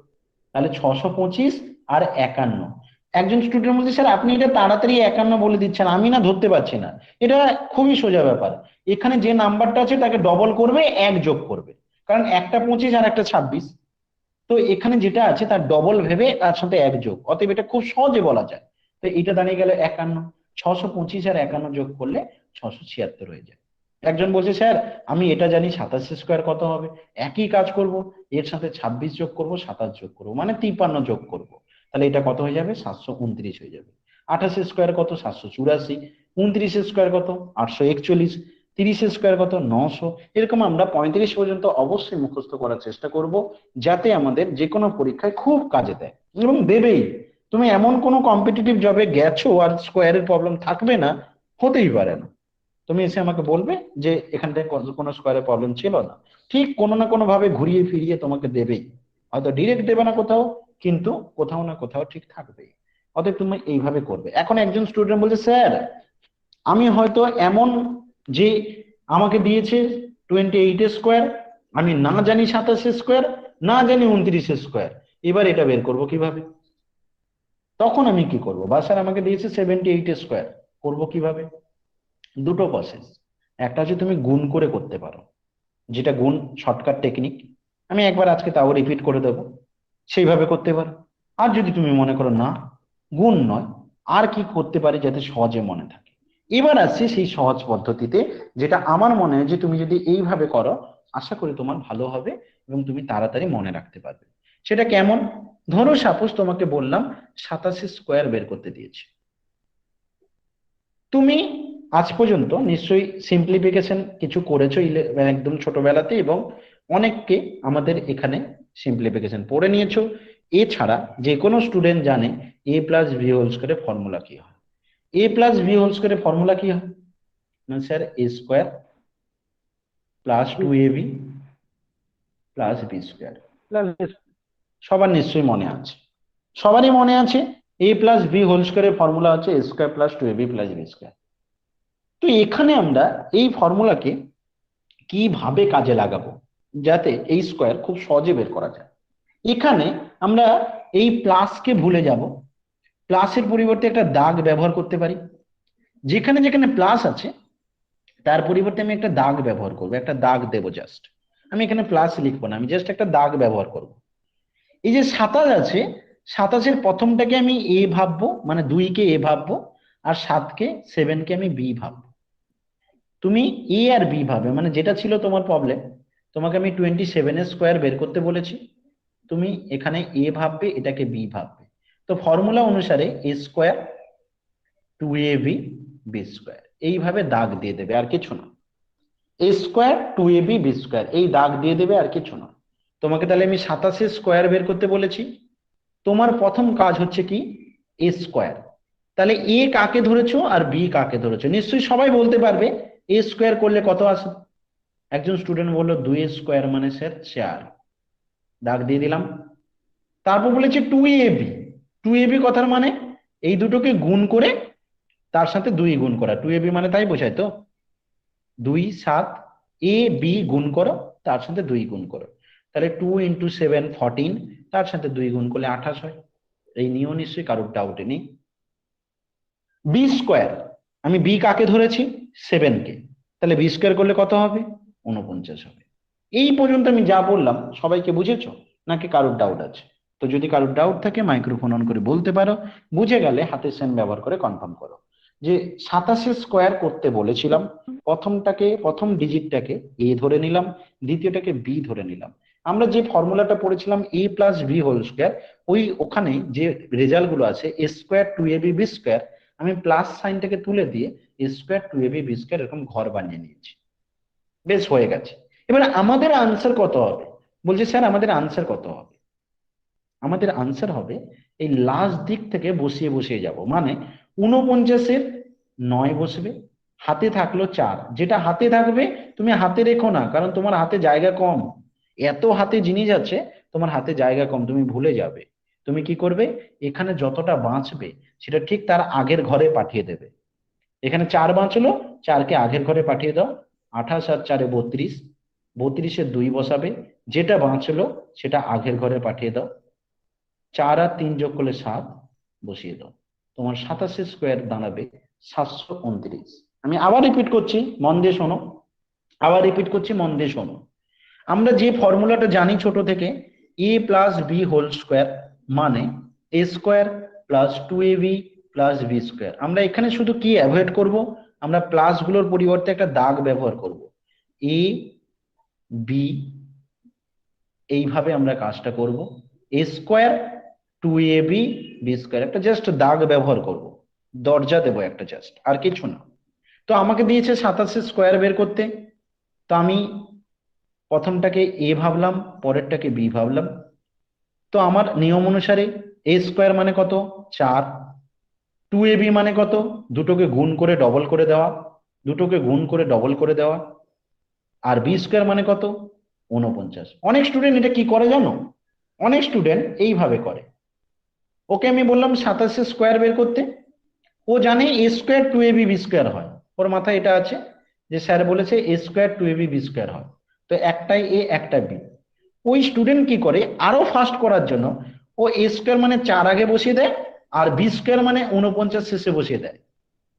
[SPEAKER 1] তাহলে 625 আর 51। একজন স্টুডেন্ট বলছে স্যার আপনি এটা তাড়াতাড়ি 51 বলে দিচ্ছেন, আমি না ধরতে পারছি না। এটা খুবই সোজা ব্যাপার, এখানে যে নাম্বারটা আছে তাকে ডবল করবে, 1 যোগ করবে, কারণ একটা 25 আর একটা 26, তো এখানে যেটা আছে তার ডবল ভেবে তার সাথে 1 যোগ, অতএব এটা খুব সহজে বলা যায়। তো এটা দাঁড়িয়ে গেল 51, 625 আর 51 যোগ করলে 676 হয়ে যায়। একজন বলছে স্যার আমি এটা জানি 27 স্কোয়ার কত হবে, একই কাজ করব, এর সাথে 26 যোগ করব, 27 যোগ করব, মানে 53 যোগ করব, তাহলে এটা কত হয়ে যাবে? 729 হয়ে যাবে। 28 স্কোয়ার কত? 784। 29 স্কোয়ার কত? 841। 30 স্কোয়ার কত? 900। এরকম আমরা 35 পর্যন্ত অবশ্যই মুখস্থ করার চেষ্টা করব, যাতে আমাদের যে কোনো পরীক্ষায় খুব কাজে দেয়, এবং দেবেই। তুমি এমন কোনো কম্পিটিটিভ জবে গেছো আর স্কোয়ারের প্রবলেম থাকবে না, হতেই পারে না। তুমি এসে আমাকে বলবে যে এখান থেকে কোনো স্কোয়ারের প্রবলেম ছিল না, ঠিক কোনো না কোনো ভাবে ঘুরিয়ে ফিরিয়ে তোমাকে দেবেই। হয়তো ডিরেক্ট দেবে না কোথাও, কিন্তু কোথাও না কোথাও ঠিক থাকবেই। অতএব তুমি এইভাবে করবে। এখন একজন স্টুডেন্ট বলছে, স্যার আমি হয়তো এমন যে আমাকে দিয়েছে 28 স্কোয়ার, আমি না জানি 27 স্কোয়ার, না জানি 29 স্কোয়ার, এবার এটা বের করবো কিভাবে? তখন আমি কি করব? বা স্যার আমাকে দিয়েছে 78 স্কোয়ার, করবো কিভাবে? দুটো প্রসেস। একটা হচ্ছে তুমি গুণ করে করতে পারো, যেটা গুণ শর্টকাট টেকনিক, আমি একবার আজকে তাও রিপিট করে দেবো, সেইভাবে করতে পারো। আর যদি তুমি মনে করো না গুণ নয়, আর কি করতে পারি যাতে সহজে মনে থাকে, এবার আসছি সেই সহজ পদ্ধতিতে, যেটা আমার মনে হয় যে তুমি যদি এইভাবে করো আশা করি তোমার ভালো হবে এবং তুমি তাড়াতাড়ি মনে রাখতে পারবে। সেটা কেমন? ধরো সাপোজ তোমাকে বললাম 87 স্কোয়ার বের করতে দিয়েছি। তুমি আজ পর্যন্ত নিশ্চয়ই সিম্পলিফিকেশন কিছু করেছো একদম ছোটবেলাতে, এবং অনেককে আমাদের এখানে সিম্পলিফিকেশন পড়ে নিয়েছো। এছাড়া যে কোনো স্টুডেন্ট জানে এ প্লাস বি হোল স্কোয়ারের ফর্মুলা কি হয়। এ প্লাস বি হোল স্কোয়ারের ফর্মুলা কি হয়? না sir, A square plus 2ab plus B square. সবার নিশ্চয়ই মনে আছে, সবারই মনে আছে এ প্লাস বি হোল স্কোয়ারের ফর্মুলা হচ্ছে A square plus 2ab plus B square. তো এখানে আমরা এই ফর্মুলাকে কিভাবে কাজে লাগাবো যাতে এই স্কোয়ার খুব সহজে বের করা যায়? এখানে আমরা এই প্লাসকে ভুলে যাব, প্লাসের পরিবর্তে একটা দাগ ব্যবহার করতে পারি। যেখানে যেখানে প্লাস আছে তার পরিবর্তে আমি একটা দাগ ব্যবহার করব, একটা দাগ দেবো জাস্ট। আমি এখানে প্লাস লিখবো না, আমি জাস্ট একটা দাগ ব্যবহার করব। এই যে 27 আছে, 27-এর প্রথমটাকে আমি এ ভাববো, মানে 2-কে এ ভাববো, আর 7-কে আমি বি ভাববো। তুমি এ আর বি ভাবে, মানে যেটা ছিল তোমার প্রবলেম, তোমাকে আমি 27 স্কোয়ার বের করতে বলেছি, তুমি এখানে এ ভাববে, এটাকে বি ভাববে। তো ফর্মুলা অনুসারে এ স্কোয়ার 2ab বি স্কোয়ার, এইভাবে দাগ দিয়ে দেবে, আর কিছু না। এ স্কোয়ার 2ab বি স্কোয়ার, এই দাগ দিয়ে দেবে, আর কিছু না। তোমাকে তাহলে আমি 27 স্কোয়ার বের করতে বলেছি, তোমার প্রথম কাজ হচ্ছে কি? এ স্কোয়ার। তাহলে এ কাকে ধরেছো আর বি কাকে ধরেছো নিশ্চয়ই সবাই বলতে পারবে। এ স্কোয়ার করলে কত আসে? একজন স্টুডেন্ট বললো 2 স্কোয়ার মানে স্যার 4, দাগ দিয়ে দিলাম। তারপর বলেছে 2ab, 2ab কথার মানে এই দুটোকে গুণ করে তার সাথে 2 গুণ করা, 2ab মানে তাই বোঝায় তো, 2 7 এ বি গুণ করো, তার সাথে 2 গুণ করো, তাহলে 2 × 7 14, তার সাথে 2 গুণ করলে 28 হয়। এই নিয়েও নিশ্চয়ই কারোর ডাউটে নেই। বি স্কোয়ার, আমি বি কাকে ধরেছি? 7-কে, তাহলে বি স্কোয়ার করলে কত হবে? 49 হবে। এই পর্যন্ত আমি যা বললাম সবাইকে বুঝেছো নাকি কারোর ডাউট আছে? তো যদি কারোর ডাউট থাকে মাইক্রোফোন অন করে বলতে পারো, বুঝে গেলে হাতের সাইন ব্যবহার করে কনফার্ম করো। যে 27 স্কোয়ার করতে বলেছিলাম, প্রথম ডিজিটটাকে এ ধরে নিলাম, দ্বিতীয়টাকে বি ধরে নিলাম। আমরা যে ফর্মুলাটা পড়েছিলাম এ প্লাস বি হোল স্কোয়ার, ওখানে যে রেজাল্ট গুলো আছে এ স্কোয়ার 2ab বি স্কোয়ার, আমি প্লাস সাইনটাকে তুলে দিয়ে এ স্কোয়ার 2ab বি স্কোয়ার এরকম ঘর বানিয়ে নিয়েছি। বেশ, হয়ে গেছে। এবার আমাদের আনসার কত হবে? বলছে স্যার আমাদের আনসার কত হবে? আমাদের আনসার হবে এই লাস্ট দিক থেকে বসিয়ে বসিয়ে যাব, মানে 49-এর 9 বসবে, হাতে থাকলো 4, যেটা হাতে থাকবে তুমি হাতে রেখো না, কারণ তোমার হাতে জায়গা কম, এত হাতে জিনিস আছে, তোমার হাতে জায়গা কম, তুমি ভুলে যাবে। তুমি কি করবে? এখানে যতটা বাঁচবে সেটা ঠিক তার আগের ঘরে পাঠিয়ে দেবে। এখানে 4 বাঁচলো, 4-কে আগের ঘরে পাঠিয়ে দাও, 28 আর 4-এ 32, 32-এ 2 বসাবে, যেটা বাঁচলো সেটা আগের ঘরে পাঠিয়ে দাও, 4 আর 3 যোগ করলে 7, বসিয়ে দাও। তোমার 27 স্কোয়ার দাঁড়াবে 729। আমি আবার রিপিট করছি, মন দিয়ে শোনো, আবার রিপিট করছি, মন দিয়ে শোনো। আমরা যে ফর্মুলাটা জানি ছোট থেকে, A plus B whole square মানে A square plus 2ab plus B square. আমরা এখানে শুধু কি অ্যাভয়েড করব? আমরা প্লাস গুলোর পরিবর্তে একটা দাগ ব্যবহার করব, এ বি, এইভাবে আমরা কাজটা করব। এ স্কোয়ার 2ab বি স্কোয়ার, একটা জাস্ট দাগ ব্যবহার করব, দরজা দেবো একটা জাস্ট, আর কিছু না। তো আমাকে দিয়েছে 27 স্কোয়ার বের করতে, তো আমি প্রথমটাকে এ ভাবলাম, পরেরটাকে বি ভাবলাম। তো আমার নিয়ম অনুসারে এ স্কোয়ার মানে কত? 4। 2ab মানে কত? দুটোকে গুণ করে ডবল করে দেওয়া, দুটোকে গুণ করে ডবল করে দেওয়া। আর বি স্কোয়ার মানে কত? 49। অনেক স্টুডেন্ট এটা কি করে জানো? অনেক স্টুডেন্ট এইভাবে করে। ওকে আমি বললাম 27 স্কোয়ার বের করতে, ও জানে এ স্কোয়ার 2ab বি স্কোয়ার হয়, ওর মাথায় এটা আছে যে স্যার বলেছে এ স্কোয়ার 2ab বি স্কোয়ার হয়, তো একটাই এ একটা বি। ওই স্টুডেন্ট কি করে আরো ফাস্ট করার জন্য ও এ স্কোয়ার মানে 4 আগে বসিয়ে দেয় আর বি স্কোয়ার মানে 49 শেষে বসিয়ে দেয়,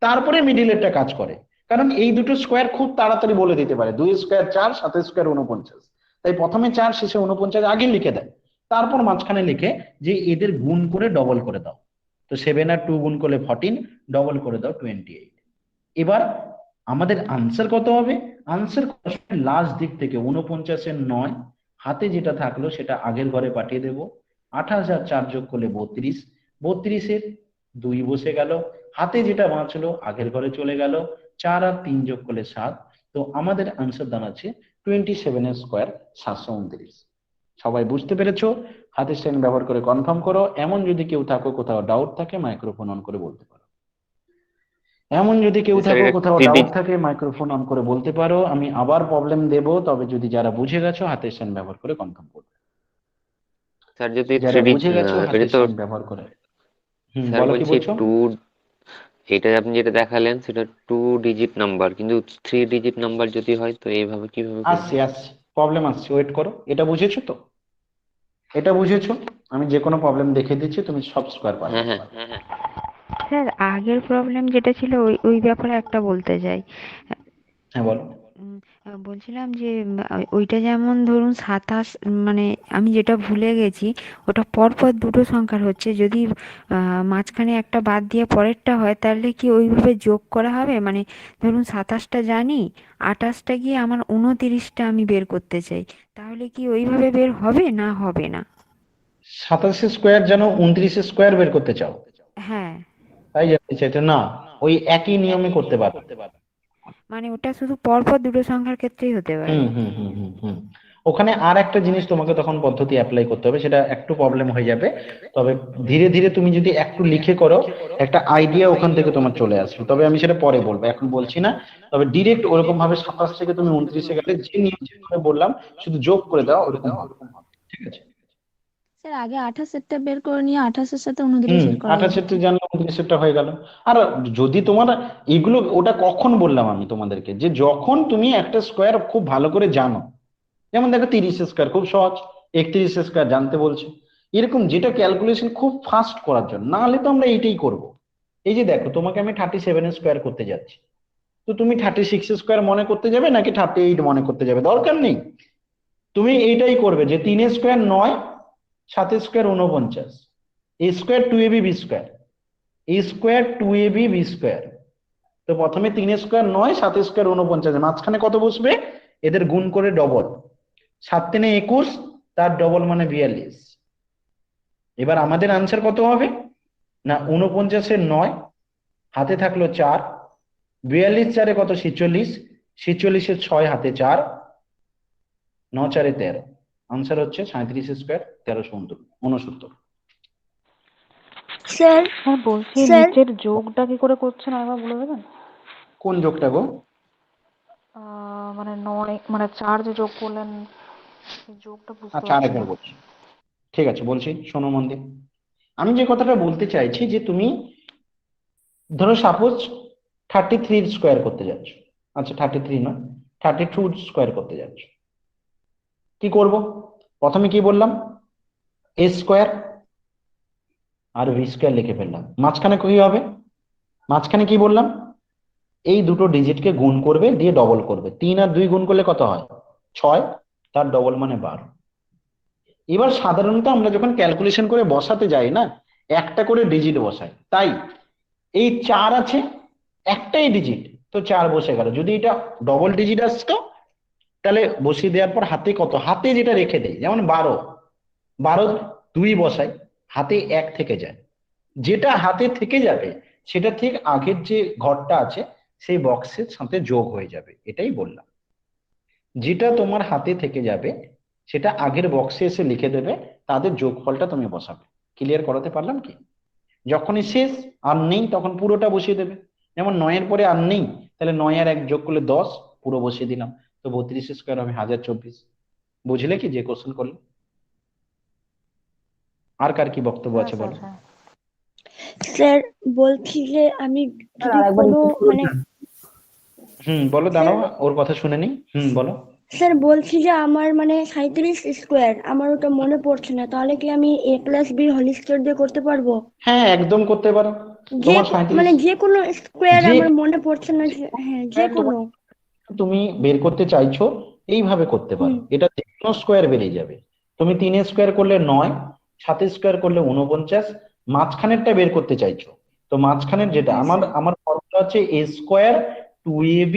[SPEAKER 1] তারপরে মিডিলেরটা কাজ করে। কারণ এই দুটো স্কোয়ার খুব তাড়াতাড়ি বলে দিতে পারে, 2 স্কোয়ার 4, 7 স্কোয়ার 49, তাই প্রথমে 4 শেষে 49 আগে লিখে দেয়, তারপর মাঝখানে লিখে যে এদের গুণ করে ডবল করে দাও। তো 7 আর 2 গুণ করলে 14, ডবল করে দাও 28। এবার আমাদের আনসার কত হবে? আনসার লাস্ট দিক থেকে 49-এর 9 হাতে যেটা থাকলো সেটা আগের ঘরে পাঠিয়ে দেব। 28 আর 4 যোগ করলে 32, 32-এর 2 বসে গেল, হাতে যেটা বাঁচলো আগের ঘরে চলে গেল। 4 আর 3 যোগ করলে 7, তো আমাদের আনসার দাঁড়াচ্ছে 27 স্কোয়ার 729। সবাই বুঝতে পেরেছো? হাতের সাইন ব্যবহার করে কনফার্ম করো। এমন যদি কেউ থাকো কোথাও ডাউট থাকে মাইক্রোফোন অন করে বলতে পারো। এমন যদি কেউ
[SPEAKER 3] স্যার
[SPEAKER 1] থাকো
[SPEAKER 3] এটা
[SPEAKER 1] কোথাও
[SPEAKER 3] থ্রি
[SPEAKER 1] ডাউট
[SPEAKER 3] ডিজিট।
[SPEAKER 1] থাকে মাইক্রোফোন অন করে বলতে পারো, আমি আবার প্রবলেম দেব, তবে যদি যারা বুঝে গেছো হাতের সাইন ব্যবহার করে কনফার্ম করবে।
[SPEAKER 3] স্যার যদি
[SPEAKER 1] যারা
[SPEAKER 3] থ্রি
[SPEAKER 1] বুঝে গেছো
[SPEAKER 3] এটা
[SPEAKER 1] হাতের
[SPEAKER 3] তো,
[SPEAKER 1] সাইন ব্যবহার করে।
[SPEAKER 3] স্যার
[SPEAKER 1] বলো কি
[SPEAKER 3] বলছি
[SPEAKER 1] বলছো?
[SPEAKER 3] এটা আপনি যেটা দেখালেন সেটা 2 ডিজিট নাম্বার, কিন্তু 3 ডিজিট নাম্বার যদি হয় তো এইভাবে কিভাবে করবো?
[SPEAKER 1] আসছে আসছে, প্রবলেম আসছে, ওয়েট করো। এটা বুঝেছো তো? এটা বুঝেছো? আমি যে কোনো প্রবলেম দেখে দিচ্ছি, তুমি সব স্কোয়ার পারবে।
[SPEAKER 3] হ্যাঁ হ্যাঁ।
[SPEAKER 6] স্যার আগের প্রবলেম যেটা ছিল ওই ওই ব্যাপারে একটা বলতে চাই।
[SPEAKER 1] হ্যাঁ বলো।
[SPEAKER 6] বলছিলাম যে ওইটা যেমন ধরুন 27, মানে আমি যেটা ভুলে গেছি ওটা পরপর দুটো সংখ্যার হচ্ছে, যদি মাঝখানে একটা বাদ দিয়ে পরেরটা হয় তাহলে কি ওইভাবে যোগ করা হবে? মানে ধরুন 27টা জানি, 28টা গিয়ে আমার 29টা আমি বের করতে চাই, তাহলে কি ওইভাবে বের হবে না হবে না?
[SPEAKER 1] 27 স্কোয়ার যেন 29 স্কোয়ার বের করতে চাও,
[SPEAKER 6] হ্যাঁ,
[SPEAKER 1] তাই জানতে চাইছো না? ওই একই নিয়মে করতে পারো।
[SPEAKER 6] মানে ওটা শুধু পরপর দুটো সংখ্যার ক্ষেত্রেই হতে পারে।
[SPEAKER 1] হুম হুম হুম হুম হুম ওখানে আর একটা জিনিস তোমাকে তখন পদ্ধতি অ্যাপ্লাই করতে হবে, সেটা একটু প্রবলেম হয়ে যাবে। তবে ধীরে ধীরে তুমি যদি একটু লিখে করো, একটা আইডিয়া ওখান থেকে তোমার চলে আসবে। তবে আমি সেটা পরে বলবো, এখন বলছি না। তবে ডিরেক্ট ওরকম ভাবে 27 থেকে তুমি 29-এ গেলে যে নিয়ম যেভাবে বললাম শুধু যোগ করে দাও, ওরকম হবে। ঠিক আছে?
[SPEAKER 2] স্যার আগে 28-এরটা বের করে নিয়ে 28-এর সাথে 29-এর করা
[SPEAKER 1] 28
[SPEAKER 2] যাবে তো?
[SPEAKER 1] টা জানলে 29 টা হয়ে গেল। আর যদি তোমার এগুলো, ওটা কখন বললাম আমি তোমাদেরকে, যে যখন তুমি একটা স্কোয়ার খুব ভালো করে জানো, যেমন দেখো 30 স্কোয়ার খুব সহজ, 31 স্কোয়ার জানতে বলছে, এরকম যেটা ক্যালকুলেশন খুব ফাস্ট করার জন্য। না হলে তো আমরা এইটাই করব। এই যে দেখো তোমাকে আমি 37 স্কোয়ার করতে যাচ্ছি, তো তুমি 36 স্কোয়ার মনে করতে যাবে নাকি 38 মনে করতে যাবে? দরকার নেই, তুমি এইটাই করবে যে 3 স্কোয়ার 9, 7 স্কোয়ার 49, এ স্কোয়ার 2ab বি স্কোয়ার, এ স্কোয়ার 2ab বি স্কোয়ার। তো প্রথমে 3 স্কোয়ার 9, 7 স্কোয়ার 49, মাঝখানে কত বসবে? এদের গুণ করে ডবল, 7 3 21, তার ডবল মানে 42। এবার আমাদের আনসার কত হবে? না 49-এর 9, হাতে থাকলো 4, 42 4-এ কত? 46, 46-এর 6 হাতে 4, 9 4-এ 13। আনসার হচ্ছে 37 স্কোয়ার 1369।
[SPEAKER 2] স্যার
[SPEAKER 7] স্যার বলছি
[SPEAKER 2] স্যার
[SPEAKER 7] নিচের যোগটা কি করে করছেন আরেকবার বলে দেবেন?
[SPEAKER 1] কোন যোগটা গো?
[SPEAKER 7] মানে 9, মানে 4 যে যোগ করলেন সেই যোগটা বুঝতে
[SPEAKER 1] আচ্ছা
[SPEAKER 7] পারছি
[SPEAKER 1] আরেকবার
[SPEAKER 7] না।
[SPEAKER 1] বলছি, ঠিক আছে বলছি, শোনো মন দিয়ে। আমি যে কথাটা বলতে চাইছি যে তুমি ধরো সাপোজ 33 স্কোয়ার করতে যাচ্ছ, আচ্ছা 33 নয়, 32 স্কোয়ার করতে যাচ্ছ, কি করব? প্রথমে কি বললাম? এ স্কোয়ার আর ভি স্কোয়ার লিখে ফেললাম। মাঝখানে কি হবে? মাঝখানে কি বললাম? এই দুটো ডিজিটকে গুণ করবে, দিয়ে ডবল করবে। 3 আর 2 গুণ করলে কত হয়? 6, তার ডবল মানে 12। এবার সাধারণত আমরা যখন ক্যালকুলেশন করে বসাতে যাই না, একটা করে ডিজিট বসাই, তাই এই 4 আছে, একটাই ডিজিট, তো 4 বসে গেল। যদি এটা ডবল ডিজিট আসতো তাহলে বসিয়ে দেওয়ার পর হাতে কত, হাতে যেটা রেখে দেয়, যেমন 12, 12 2 বসাই, হাতে 1 থেকে যায়, যেটা হাতে থেকে যাবে সেটা ঠিক আগের যে ঘরটা আছে সেই বক্সের সাথে যোগ হয়ে যাবে, এটাই বললাম। যেটা তোমার হাতে থেকে যাবে সেটা আগের বক্সে এসে লিখে দেবে, তাদের যোগফলটা তুমি বসাবে। ক্লিয়ার করাতে পারলাম কি? যখনই শেষ আর নেই তখন পুরোটা বসিয়ে দেবে। যেমন 9 এর পরে আর নেই, তাহলে 9 আর 1 যোগ করলে 10, পুরো বসিয়ে দিলাম। তো 32 স্কোয়ার হবে 1024। বুঝলে কি যে কোশ্চেন করলে? আর কার কি বক্তব্য
[SPEAKER 7] হ্যাঁ
[SPEAKER 1] আছে
[SPEAKER 7] স্যার,
[SPEAKER 1] বলো?
[SPEAKER 7] হ্যাঁ।
[SPEAKER 8] স্যার বলছি যে আমি
[SPEAKER 5] স্যার
[SPEAKER 8] যদি
[SPEAKER 5] আরেকবার
[SPEAKER 8] কোনো
[SPEAKER 5] repeat করুন
[SPEAKER 8] মানে
[SPEAKER 5] না।
[SPEAKER 1] বলো,
[SPEAKER 8] স্যার
[SPEAKER 1] দাঁড়াও ওর কথা শুনে নি। বলো।
[SPEAKER 8] স্যার বলছি যে আমার মানে 37 স্কোয়ার, আমার ওটা মনে পড়ছে না, তাহলে কি আমি a plus b whole square দিয়ে করতে পারবো?
[SPEAKER 1] হ্যাঁ, একদম করতে পারো।
[SPEAKER 8] যে
[SPEAKER 1] তোমার
[SPEAKER 8] মানে
[SPEAKER 1] 37
[SPEAKER 8] যে কোনো স্কোয়ার
[SPEAKER 1] যে
[SPEAKER 8] আমার মনে পড়ছে না হ্যাঁ যে
[SPEAKER 1] তোমার
[SPEAKER 8] কোনো।
[SPEAKER 1] তুমি বের করতে চাইছো এইভাবে করতে
[SPEAKER 8] হুম।
[SPEAKER 1] পারো, এটা যে কোনো স্কোয়ার বেরিয়ে যাবে। তুমি 3 স্কোয়ার করলে 9, 7 স্কোয়ার করলে 49, মাঝখানেরটা বের করতে চাইছো। তো মাঝখানের যেটা
[SPEAKER 8] হ্যাঁ
[SPEAKER 1] আমার
[SPEAKER 8] স্যার।
[SPEAKER 1] আমার ফর্মুলা হচ্ছে a square 2ab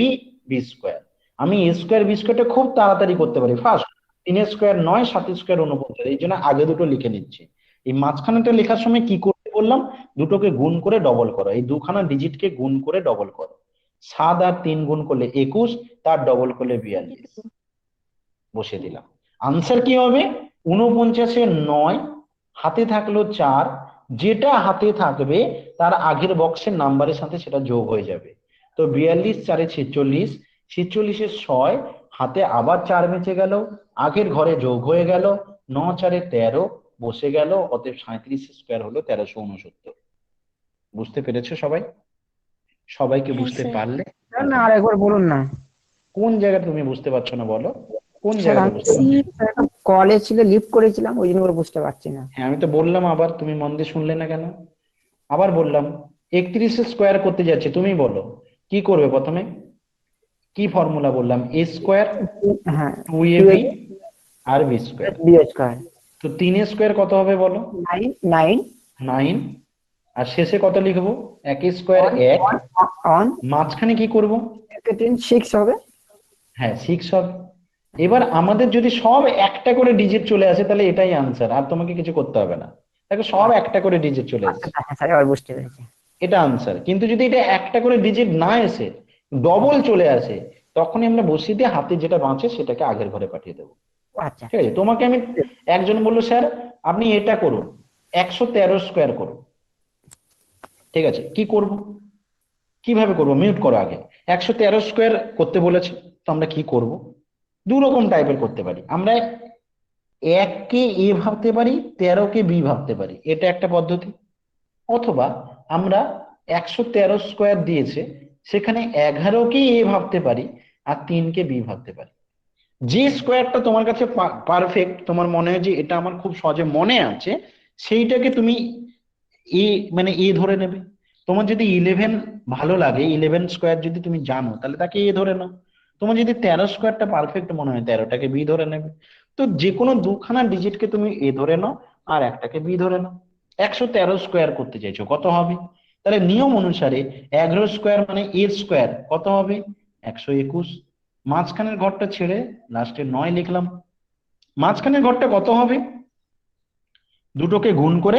[SPEAKER 1] b square. আমি a স্কোয়ার b স্কোয়ারটা খুব তাড়াতাড়ি করতে পারি। ফার্স্ট 3 স্কোয়ার 9, 7 স্কোয়ার 49, এই জন্য আগে দুটো লিখে নিচ্ছি। এই মাঝখানেটা লেখার সময় কি করতে বললাম? দুটোকে গুণ করে ডবল করো, এই দুখানা ডিজিটকে গুণ করে ডবল করো। 7 আর 3 গুণ করলে 21, তার ডবল করলে 42, বসিয়ে দিলাম। আনসার কি হবে? 49-এ 9, হাতে থাকলো 4, যেটা হাতে থাকবে তার আগের বক্সের নাম্বারের সাথে সেটা যোগ হয়ে যাবে। তো 42 4-এ 46, 46-এ 6, হাতে আবার 4 বেঁচে গেল, আগের ঘরে যোগ হয়ে গেল, 9 4-এ 13 বসে গেল। অতএব 37 স্কোয়ার হলো 1369। বুঝতে পেরেছো সবাই? সবাইকে
[SPEAKER 8] হ্যাঁ
[SPEAKER 1] বুঝতে
[SPEAKER 8] স্যার।
[SPEAKER 1] পারলে?
[SPEAKER 5] স্যার না আরেকবার বলুন না।
[SPEAKER 1] কোন জায়গায় তুমি বুঝতে পারছো না বলো? কোন
[SPEAKER 5] স্যার
[SPEAKER 1] জায়গাটা
[SPEAKER 5] আমি
[SPEAKER 1] বুঝতে পারছো?
[SPEAKER 8] স্যার
[SPEAKER 5] কলে ছিল, লিফট করেছিলাম, ওই জন্য করে বুঝতে পারছি না।
[SPEAKER 1] হ্যাঁ, আমি তো বললাম, আবার তুমি মন দিয়ে শুনলে না কেন? আবার বললাম 31 স্কোয়ার করতে যাচ্ছে, তুমি বলো কি করবে প্রথমে? কি ফর্মুলা বললাম? a স্কোয়ার
[SPEAKER 5] হ্যাঁ
[SPEAKER 1] 2ab আর b স্কোয়ার।
[SPEAKER 5] বি স্কোয়ার
[SPEAKER 1] তো 3 স্কোয়ার কত হবে বলো?
[SPEAKER 5] 9
[SPEAKER 1] 9। আর শেষে কত লিখবো? 1 স্কোয়ার 1,
[SPEAKER 5] অন
[SPEAKER 1] মাঝখানে কি করব?
[SPEAKER 5] 6 হবে।
[SPEAKER 1] হ্যাঁ 6 হবে। এবার আমাদের যদি সব একটা করে ডিজিট চলে আসে তাহলে এটাই আনসার, আর তোমাকে কিছু করতে হবে না। দেখো সব একটা করে ডিজিট চলে
[SPEAKER 5] আচ্ছা
[SPEAKER 1] এসেছে,
[SPEAKER 5] হ্যাঁ স্যার এবার বুঝতে পেরেছি।
[SPEAKER 1] এটা আনসার। কিন্তু যদি এটা একটা করে ডিজিট না এসে ডবল চলে আসে, তখনই আমরা বসিয়ে দিয়ে হাতে যেটা বাঁচে সেটাকে আগের ঘরে পাঠিয়ে দেবো।
[SPEAKER 5] আচ্ছা
[SPEAKER 1] ঠিক আছে? তোমাকে আমি, একজন বললো স্যার আপনি এটা করুন, 113 স্কোয়ার করুন। ঠিক আছে, কি করব, কিভাবে করবো? মিউট করো আগে। 113 স্কোয়ার করতে বলেছে, তো আমরা কি করব? দু রকম টাইপের করতে পারি আমরা। 1 কে এ ভাবতে পারি, 13 কে বি ভাবতে পারি, এটা একটা পদ্ধতি। অথবা আমরা 113 স্কোয়ার দিয়েছে, সেখানে 11 কে এ ভাবতে পারি আর 3 কে বি ভাবতে পারি। যে স্কোয়ারটা তোমার কাছে পারফেক্ট, তোমার মনে হয় যে এটা আমার খুব সহজে মনে আছে, সেইটাকে তুমি এ মানে এ ধরে নেবে। তোমার যদি 11 ভালো লাগে, 11 স্কোয়ার যদি তুমি জানো, তাহলে তাকে এ ধরে নাও। তোমার যদি 13 স্কোয়ারটা পারফেক্ট মনে হয়, 13টাকে বি ধরে নেবে। তো যে কোনো দুখানা ডিজিটকে তুমি এ ধরে নাও আর একটাকে বি ধরে নাও। 113 স্কোয়ার করতে চাইছো, কত হবে? তাহলে নিয়ম অনুসারে 11 স্কোয়ার মানে এ স্কোয়ার কত হবে? 121। মাঝখানের ঘরটা ছেড়ে লাস্টে 9 লিখলাম। মাঝখানের ঘরটা কত হবে? দুটোকে গুণ করে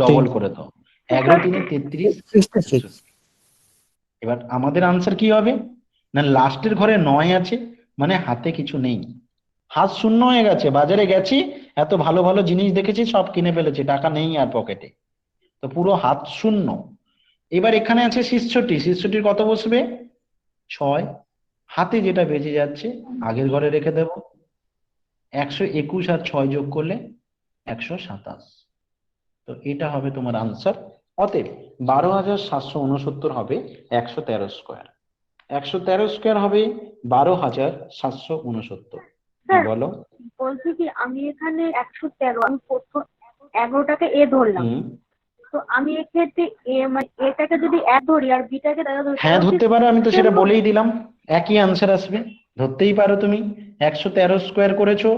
[SPEAKER 1] ডবল করে দাও। 11 3 33, 63। এবার আমাদের আনসার কি হবে? না, লাস্টের ঘরে 9 আছে, মানে হাতে কিছু নেই, হাত শূন্য হয়ে গেছে। বাজারে গেছি, এত ভালো ভালো জিনিস দেখেছি, সব কিনে ফেলেছি, টাকা নেই আর পকেটে, তো পুরো হাত শূন্য। এবার এখানে আছে 66, 66 কত বসবে? 6। হাতে যেটা বেঁচে যাচ্ছে আগের ঘরে রেখে দেব। 121 আর 6 যোগ করলে 127। তো এটা হবে তোমার আনসার। অতএব 12,769 হবে 113 স্কোয়ার। 113 স্কোয়ার হবে 12,769।
[SPEAKER 4] স্যার
[SPEAKER 1] বলো।
[SPEAKER 4] বলছি কি, আমি এখানে 113, আমি প্রথম 11টাকে এ ধরলাম।
[SPEAKER 1] হুম,
[SPEAKER 4] তো আমি এক্ষেত্রে এ মানে এটাকে যদি 1 ধরি আর বিটাকে দাদা ধরি,
[SPEAKER 1] হ্যাঁ
[SPEAKER 4] তাহলে কি
[SPEAKER 1] ধরতে পারো, আমি তো
[SPEAKER 4] সেম
[SPEAKER 1] সেটা
[SPEAKER 4] হবে?
[SPEAKER 1] বলেই দিলাম, একই আনসার আসবে, ধরতেই পারো তুমি। 113 স্কোয়ার করেছো,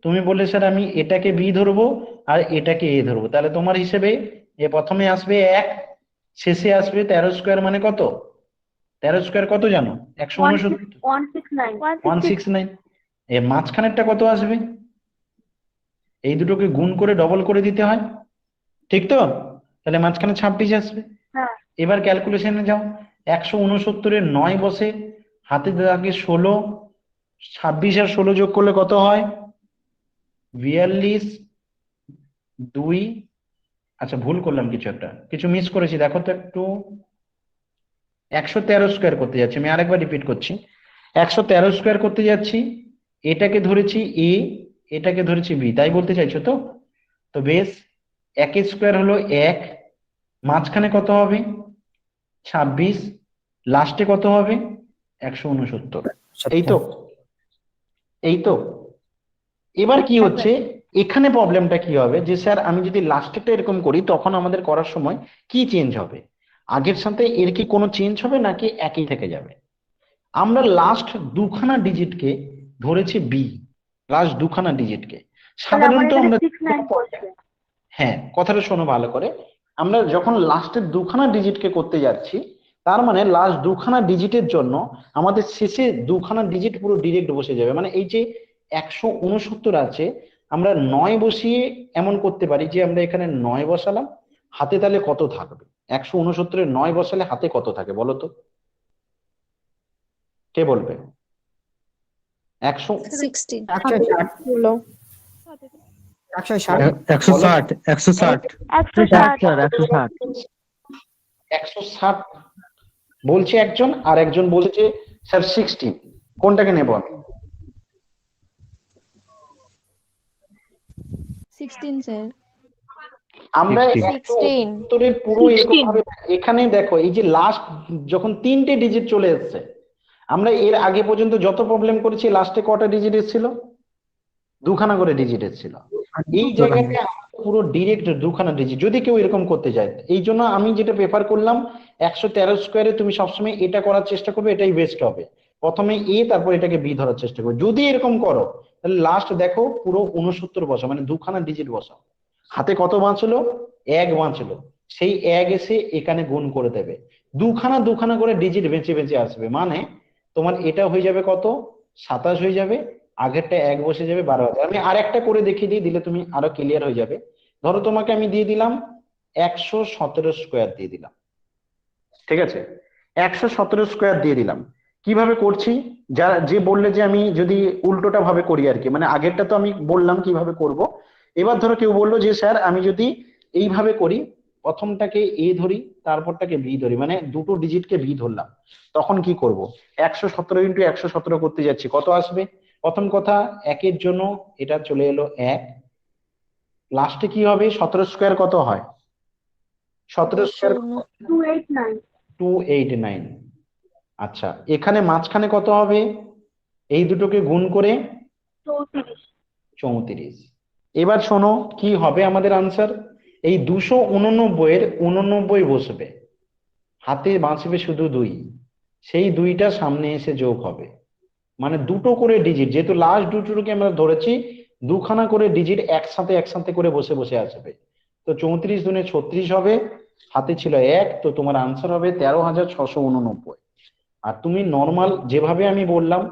[SPEAKER 1] তুমি বললে স্যার আমি এটাকে বি ধরবো আর এটাকে এ ধরবো, তাহলে তোমার হিসেবে এ প্রথমে আসবে 1, শেষে আসবে 13 স্কোয়ার মানে কত? 13 স্কোয়ার কত জানো? 169,
[SPEAKER 4] 169।
[SPEAKER 1] 169। এর মাঝখানেরটা কত আসবে? এই দুটোকে গুণ করে ডবল করে দিতে হয়, ঠিক তো? তাহলে মাঝখানে 26 আসবে।
[SPEAKER 4] হ্যাঁ।
[SPEAKER 1] এবার ক্যালকুলেশনে যাও, 169 9 বসে, হাতে থাকে 16, 26 আর 16 যোগ করলে কত হয়? 42, 2 আচ্ছা, ভুল করলাম, কিছু মিস করেছি, দেখো তো একটু। 113 স্কোয়ার করতে যাচ্ছি, আমি আরেকবার রিপিট করছি। 113 স্কোয়ার করতে যাচ্ছি, এটাকে ধরেছি এ, এটাকে ধরেছি বি, তাই বলতে চাইছো তো? তো বেশ, 1 স্কোয়ার হলো 1, মাঝখানে কত হবে 26, লাস্টে কত হবে 169। এই তো, এই তো। এবার কি হচ্ছে, এখানে প্রবলেমটা কি হবে যে স্যার আমি যদি লাস্টেরটা এরকম করি তখন আমাদের করার সময় কি চেঞ্জ হবে, আগের সাথে এর কি কোনো চেঞ্জ হবে নাকি একই থেকে যাবে? আমরা লাস্ট দুখানা ডিজিটকে ধরেছি বি, লাস্ট দুখানা ডিজিটকে
[SPEAKER 4] তাহলে আমার
[SPEAKER 1] সাধারণত
[SPEAKER 4] এখানে
[SPEAKER 1] আমরা
[SPEAKER 4] 6 9 বলছে।
[SPEAKER 1] হ্যাঁ, কথাটা শোনো ভালো করে। আমরা যখন লাস্টের দুখানা ডিজিটকে করতে যাচ্ছি, তার মানে লাস্ট দুখানা ডিজিটের জন্য আমাদের শেষে দুখানা ডিজিট পুরো ডিরেক্ট বসে যাবে। মানে এই যে 169 আছে, আমরা 9 বসিয়ে এমন করতে পারি যে আমরা এখানে 9 বসালাম, হাতে তাহলে কত থাকবে? 169 9 বসালে হাতে কত থাকে বলো তো, কে বলবে? 100
[SPEAKER 2] 16
[SPEAKER 8] বলো।
[SPEAKER 1] 160 160 বলছে একজন, আর একজন বলছে স্যার 16। কোনটাকে নেব আমি?
[SPEAKER 2] 16 স্যার।
[SPEAKER 1] আমরা
[SPEAKER 2] 16
[SPEAKER 1] 170 পুরো এরকম ভাবে, এখানে দেখো এই যে লাস্ট যখন 3টে ডিজিট চলে এসেছে, আমরা এর আগে পর্যন্ত যত প্রবলেম করেছি লাস্টে কটা ডিজিট এসেছিল? দুখানা করে ডিজিট এসেছিল। এই জায়গাতে আমাদের পুরো ডিরেক্ট দুখানা ডিজিট, যদি কেউ এরকম করতে যায়, এই জন্য আমি যেটা প্রেফার করলাম 113 স্কোয়ারে তুমি সবসময় এটা করার চেষ্টা করবে, এটাই বেস্ট হবে। প্রথমে এ, তারপর এটাকে বি ধরার চেষ্টা করবে। যদি এরকম করো তাহলে লাস্ট দেখো পুরো 69 বসা, মানে দুখানা ডিজিট বসা, হাতে কত বাঁচলো? 1 বাঁচলো, সেই 1 এসে এখানে গুণ করে দেবে, দুখানা দুখানা করে ডিজিট বেঁচে বেঁচে আসবে, মানে তোমার এটা হয়ে যাবে কত? 27 হয়ে যাবে, আগেরটা 1 বসে যাবে, 12 হবে। আমি আর একটা করে দেখিয়ে দিই, দিলে তুমি আরো ক্লিয়ার হয়ে যাবে। ধরো তোমাকে আমি দিয়ে দিলাম 117 স্কোয়ার দিয়ে দিলাম, ঠিক আছে? 117 স্কোয়ার দিয়ে দিলাম। কিভাবে করছি, যে বললে যে আমি যদি উল্টোটা ভাবে করি আর কি, মানে আগেরটা তো আমি বললাম কিভাবে করব, এবার ধরো কেউ বললো যে স্যার আমি যদি এইভাবে করি, প্রথমটাকে এ ধরি, তারপরটাকে বি ধরি, মানে দুটো ডিজিটকে বি ধরলাম, তখন কি করব? 117 ইন্টু 117 করতে যাচ্ছি, কত আসবে? প্রথম কথা, 1-এর জন্য এটা চলে এলো 1, লাস্টে কি হবে? 17 স্কোয়ার কত হয়? 17 স্কোয়ার
[SPEAKER 4] 289।
[SPEAKER 1] 289। আচ্ছা, এখানে মাঝখানে কত হবে? এই দুটোকে গুণ করে
[SPEAKER 4] 34।
[SPEAKER 1] 34। এবার শোনো কি হবে আমাদের আনসার। এই 289 এর 89 বসবে, হাতে বাঁচবে শুধু 2, সেই 2টা সামনে এসে যোগ হবে, মানে দুটো করে ডিজিট, যেহেতু লাস্ট দুটোকে আমরা ধরেছি, দুখানা করে ডিজিট একসাথে একসাথে করে বসে বসে আসবে। তো 34 দুনে 36 হবে, হাতে ছিল 1, তো তোমার আনসার হবে 13,689। আর তুমি নর্মাল যেভাবে আমি বললাম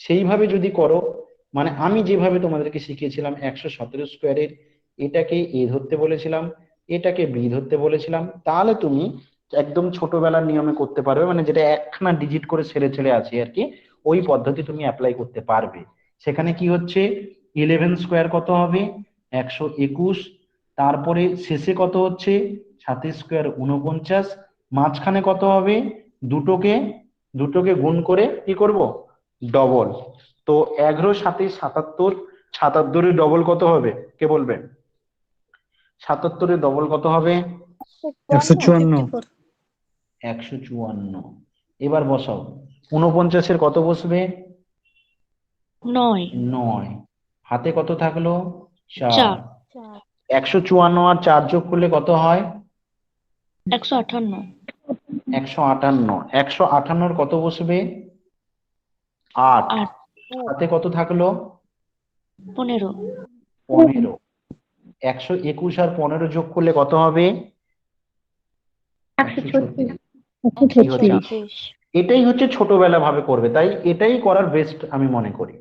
[SPEAKER 1] সেইভাবে যদি করো, মানে আমি যেভাবে তোমাদেরকে শিখিয়েছিলাম 117 স্কোয়ারের, এটাকে এ ধরতে বলেছিলাম, এটাকে বি ধরতে বলেছিলাম, তাহলে তুমি একদম ছোটবেলার নিয়মে করতে পারবে, মানে যেটা একখানা ডিজিট করে ছেড়ে ছেড়ে আছে আর কি, ওই পদ্ধতি তুমি অ্যাপ্লাই করতে পারবে। সেখানে কি হচ্ছে, 11 স্কোয়ার কত হবে? 121। তারপরে শেষে কত হচ্ছে? 27 স্কোয়ার 49। মাঝখানে কত হবে? দুটোকে দুটোকে গুণ করে কি করব? ডবল। তো 11 7 77, 77 এর ডবল কত হবে কে বলবে? 77 এর ডবল কত হবে?
[SPEAKER 2] 154
[SPEAKER 1] 154। এবার বসাও, 49 এর কত বসবে?
[SPEAKER 8] 9
[SPEAKER 1] 9। হাতে কত থাকলো? 4।
[SPEAKER 8] 4
[SPEAKER 1] 154 আর 4 যোগ করলে কত হয়?
[SPEAKER 8] 158
[SPEAKER 1] 158। 158 এর কত বসবে? 8।
[SPEAKER 8] 8
[SPEAKER 1] হাতে কত থাকলো?
[SPEAKER 8] 15
[SPEAKER 1] 15। 121 আর 15 যোগ করলে কত হবে?
[SPEAKER 4] 136।
[SPEAKER 8] 36
[SPEAKER 1] এটাই হচ্ছে ছোটবেলা ভাবে করবে, তাই এটাই করার বেস্ট আমি মনে করি,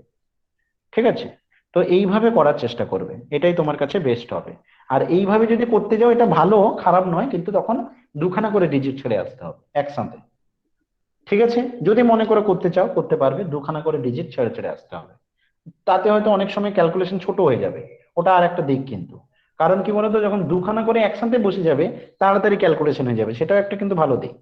[SPEAKER 1] ঠিক আছে? তো এইভাবে করার চেষ্টা করবে, এটাই তোমার কাছে বেস্ট হবে। আর এইভাবে যদি করতে যাও, এটা ভালো, খারাপ নয়, কিন্তু তখন দুখানা করে ডিজিট ছেড়ে আসতে হবে একসাথে, ঠিক আছে? যদি মনে করে করতে চাও করতে পারবে, দুখানা করে ডিজিট ছেড়ে ছেড়ে আসতে হবে, তাতে হয়তো অনেক সময় ক্যালকুলেশন ছোট হয়ে যাবে, ওটা আর একটা দিক। কিন্তু কারণ কি বলতো, যখন দুখানা করে একসাথে বসে যাবে তাড়াতাড়ি ক্যালকুলেশন হয়ে যাবে, সেটাও একটা কিন্তু ভালো দিক।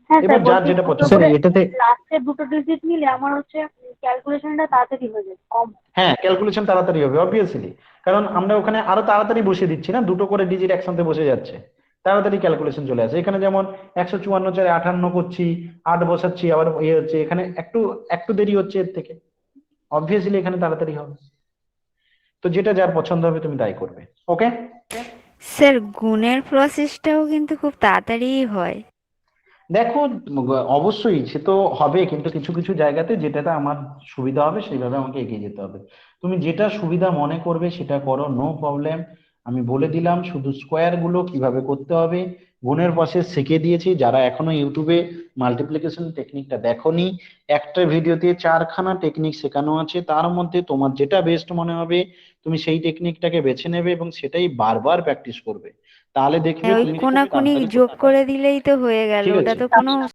[SPEAKER 4] হ্যাঁ
[SPEAKER 1] এবার
[SPEAKER 4] স্যার,
[SPEAKER 1] যার
[SPEAKER 4] বলছি
[SPEAKER 1] যেটা
[SPEAKER 4] দুটো
[SPEAKER 1] পছন্দ।
[SPEAKER 9] স্যার
[SPEAKER 4] করে
[SPEAKER 9] এটাতে
[SPEAKER 4] লাস্টের দুটো ডিজিট নিলে আমার হচ্ছে ক্যালকুলেশনটা তাড়াতাড়ি হয়ে যাবে, কম।
[SPEAKER 1] হ্যাঁ, ক্যালকুলেশন তাড়াতাড়ি হবে অবভিয়াসলি, কারণ আমরা ওখানে আরো তাড়াতাড়ি বসিয়ে দিচ্ছি না, দুটো করে ডিজিট একসাথে বসে যাচ্ছে, তাড়াতাড়ি ক্যালকুলেশন চলে আসে। এখানে যেমন 154 করছি, 8 বসাচ্ছি, আবার ইয়ে হচ্ছে, এখানে একটু একটু দেরি হচ্ছে এর থেকে, অবভিয়াসলি এখানে তাড়াতাড়ি হবে। তো যেটা যার পছন্দ হবে তুমি তাই করবে। ওকে,
[SPEAKER 6] স্যার গুণের প্রসেসটাও কিন্তু খুব তাড়াতাড়ি হয়।
[SPEAKER 1] দেখো অবশ্যই সে তো হবে, কিন্তু কিছু কিছু জায়গাতে যেটাতে আমার সুবিধা হবে সেইভাবে আমাকে এগিয়ে যেতে হবে। তুমি যেটা সুবিধা মনে করবে সেটা করো, নো প্রবলেম। আমি বলে দিলাম শুধু স্কোয়ার গুলো কিভাবে করতে হবে, গুণের প্রসেস শিখিয়ে দিয়েছি। যারা এখনো ইউটিউবে মাল্টিপ্লিকেশন টেকনিকটা দেখোনি, একটা ভিডিওতে 4খানা টেকনিক শেখানো আছে, তার মধ্যে তোমার যেটা বেস্ট মনে হবে তুমি সেই টেকনিকটাকে বেছে নেবে এবং সেটাই বারবার প্র্যাকটিস করবে, তাহলে দেখবে
[SPEAKER 6] ওই
[SPEAKER 1] তুমি খুব
[SPEAKER 6] কোনাকুনি
[SPEAKER 1] তাড়াতাড়ি
[SPEAKER 6] যোগ
[SPEAKER 1] করতে
[SPEAKER 6] করে
[SPEAKER 1] পারবে।
[SPEAKER 6] দিলেই তো হয়ে গেল,
[SPEAKER 1] ঠিক
[SPEAKER 6] ওটা
[SPEAKER 1] আছে।
[SPEAKER 6] তো কোনো